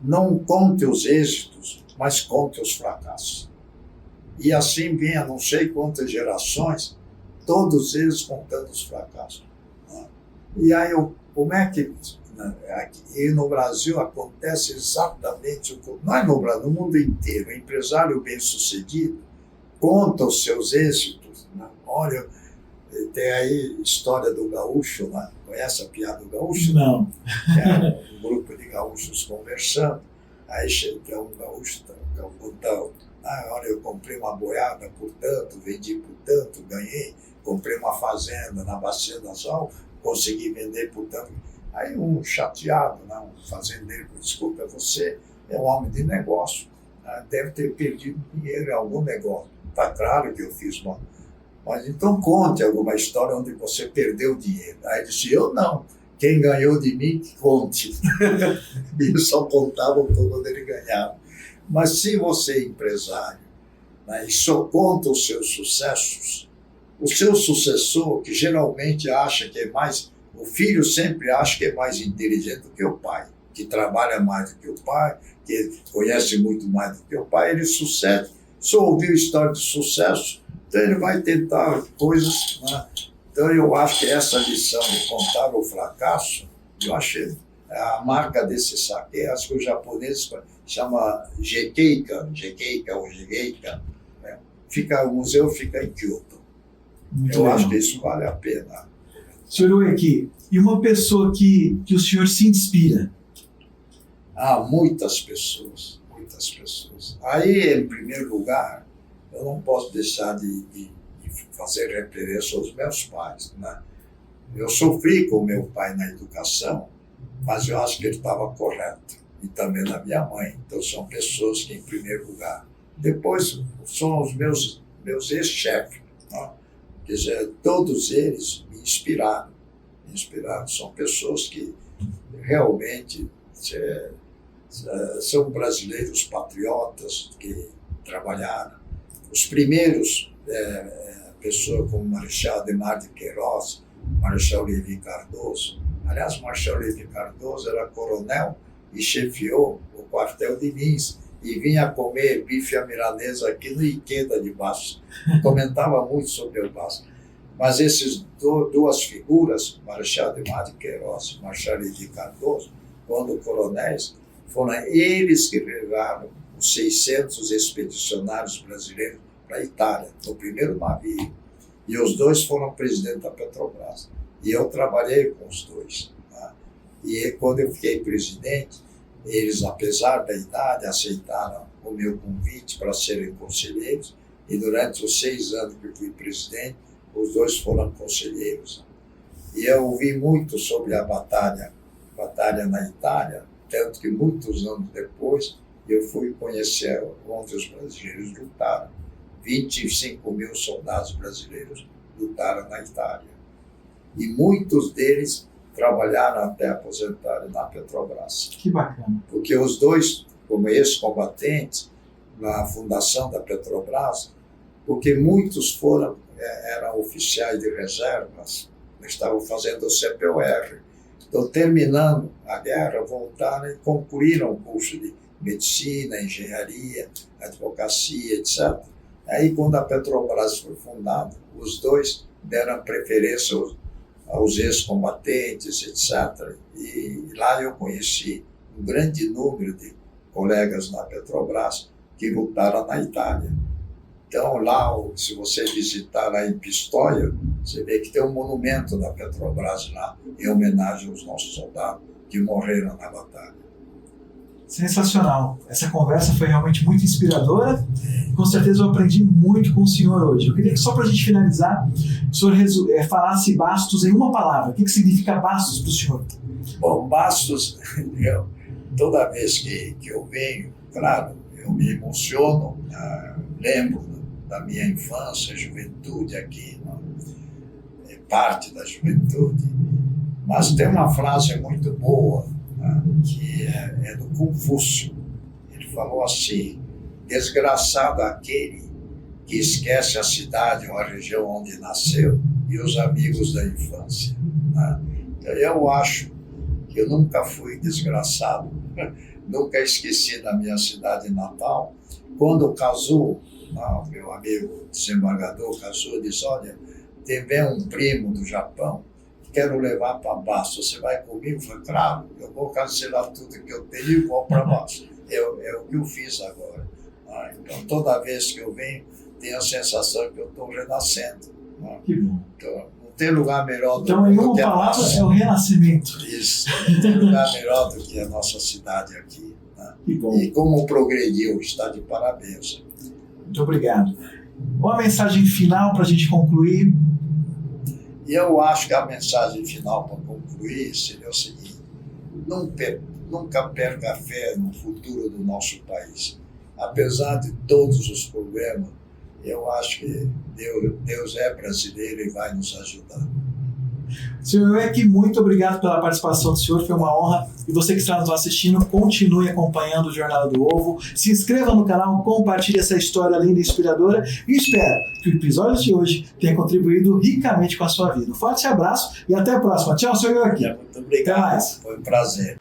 não conte os êxitos, mas conte os fracassos. E assim vinha não sei quantas gerações, todos eles contando os fracassos. E aí, como é que... E no Brasil acontece exatamente, não é no Brasil, no mundo inteiro. O empresário bem-sucedido conta os seus êxitos. Né? Olha, tem aí história do gaúcho, né? Conhece a piada do gaúcho? Não. É um grupo de gaúchos conversando. Aí chega um gaúcho, contando: olha, eu comprei uma boiada por tanto, vendi por tanto, ganhei, comprei uma fazenda na Bacia das Almas, consegui vender por tanto. Aí um chateado, né, um fazendeiro, desculpa, você é um homem de negócio, né, deve ter perdido dinheiro em algum negócio. Está claro que eu fiz uma... Mas então conte alguma história onde você perdeu dinheiro. Aí disse: eu não. Quem ganhou de mim, que conte. E só contavam quando ele ganhava. Mas se você é empresário, né, e só conta os seus sucessos, o seu sucessor, que geralmente acha que é mais... O filho sempre acha que é mais inteligente do que o pai, que trabalha mais do que o pai, que conhece muito mais do que o pai, ele sucede. Só ouviu história de sucesso, então ele vai tentar coisas, né? Então eu acho que essa lição de contar o fracasso, eu achei a marca desse saque, acho que o japonês chama Gekeika, ou Gekeika, né? O museu fica em Kyoto. Eu acho que isso vale a pena. Senhor Ueki, e uma pessoa que o senhor se inspira? Muitas pessoas, muitas pessoas. Aí, em primeiro lugar, eu não posso deixar de fazer referência aos meus pais, né? Eu sofri com meu pai na educação, mas eu acho que ele estava correto. E também na minha mãe. Então, são pessoas que, em primeiro lugar. Depois, são os meus ex-chefes, né? Quer dizer, todos eles me inspiraram. São pessoas que realmente são brasileiros patriotas que trabalharam. Os primeiros, pessoas como Marechal Adhemar de Queiroz, Marechal Levi Cardoso. Aliás, Marechal Levi Cardoso era coronel e chefiou o quartel de Lins e vinha comer bife à milanesa aqui no Ikeda de Baixo. Comentava muito sobre o Baixo. Mas essas duas figuras, Marechal Adhemar de Queiroz e Marechal Levi Cardoso, quando coronéis, foram eles que levaram os 600 expedicionários brasileiros para a Itália, no primeiro navio. E os dois foram presidente da Petrobras. E eu trabalhei com os dois. Né? E quando eu fiquei presidente, eles, apesar da idade, aceitaram o meu convite para serem conselheiros. E durante os 6 anos que fui presidente, os dois foram conselheiros. E eu ouvi muito sobre a batalha na Itália, tanto que muitos anos depois eu fui conhecer onde os brasileiros lutaram. 25 mil soldados brasileiros lutaram na Itália. E muitos deles trabalharam até aposentarem na Petrobras. Que bacana. Porque os dois, como ex-combatentes, na fundação da Petrobras, porque muitos eram oficiais de reservas, estavam fazendo o CPOR. Então, terminando a guerra, voltaram e concluíram o curso de medicina, engenharia, advocacia, etc. Aí, quando a Petrobras foi fundada, os dois deram preferência aos ex-combatentes, etc. E lá eu conheci um grande número de colegas na Petrobras que lutaram na Itália. Então, lá, se você visitar lá em Pistoia, você vê que tem um monumento da Petrobras lá, em homenagem aos nossos soldados que morreram na batalha. Sensacional. Essa conversa foi realmente muito inspiradora e com certeza eu aprendi muito com o senhor hoje. Eu queria que só para a gente finalizar, o senhor falasse Bastos em uma palavra. O que significa Bastos para o senhor? Bom, Bastos, toda vez que eu venho, claro, eu me emociono, lembro da minha infância, juventude aqui, é parte da juventude, mas tem uma frase muito boa, que é do Confúcio. Ele falou assim: desgraçado aquele que esquece a cidade ou a região onde nasceu e os amigos da infância. Eu acho que eu nunca fui desgraçado, nunca esqueci da minha cidade natal. Quando casou, meu amigo desembargador casou, disse: olha, teve um primo do Japão quero levar para Bastos. Você vai comigo? Eu falei, claro, eu vou cancelar tudo que eu tenho e vou para Bastos. É o que eu fiz agora. Então, toda vez que eu venho, tenho a sensação que eu estou renascendo. Que bom. Então, não tem lugar melhor do que Então, em uma palavra, é o renascimento. Isso, não tem lugar melhor do que a nossa cidade aqui. Que bom. E como progrediu, está de parabéns. Muito obrigado. Uma mensagem final para a gente concluir. E eu acho que a mensagem final para concluir seria o seguinte: nunca perca a fé no futuro do nosso país. Apesar de todos os problemas, eu acho que Deus é brasileiro e vai nos ajudar. Senhor Eck, muito obrigado pela participação do senhor, foi uma honra. E você que está nos assistindo, continue acompanhando o Jornada do Ovo. Se inscreva no canal, compartilhe essa história linda e inspiradora. E espero que o episódio de hoje tenha contribuído ricamente com a sua vida. Um forte abraço e até a próxima. Tchau, senhor Eck. Muito obrigado. Até mais. Foi um prazer.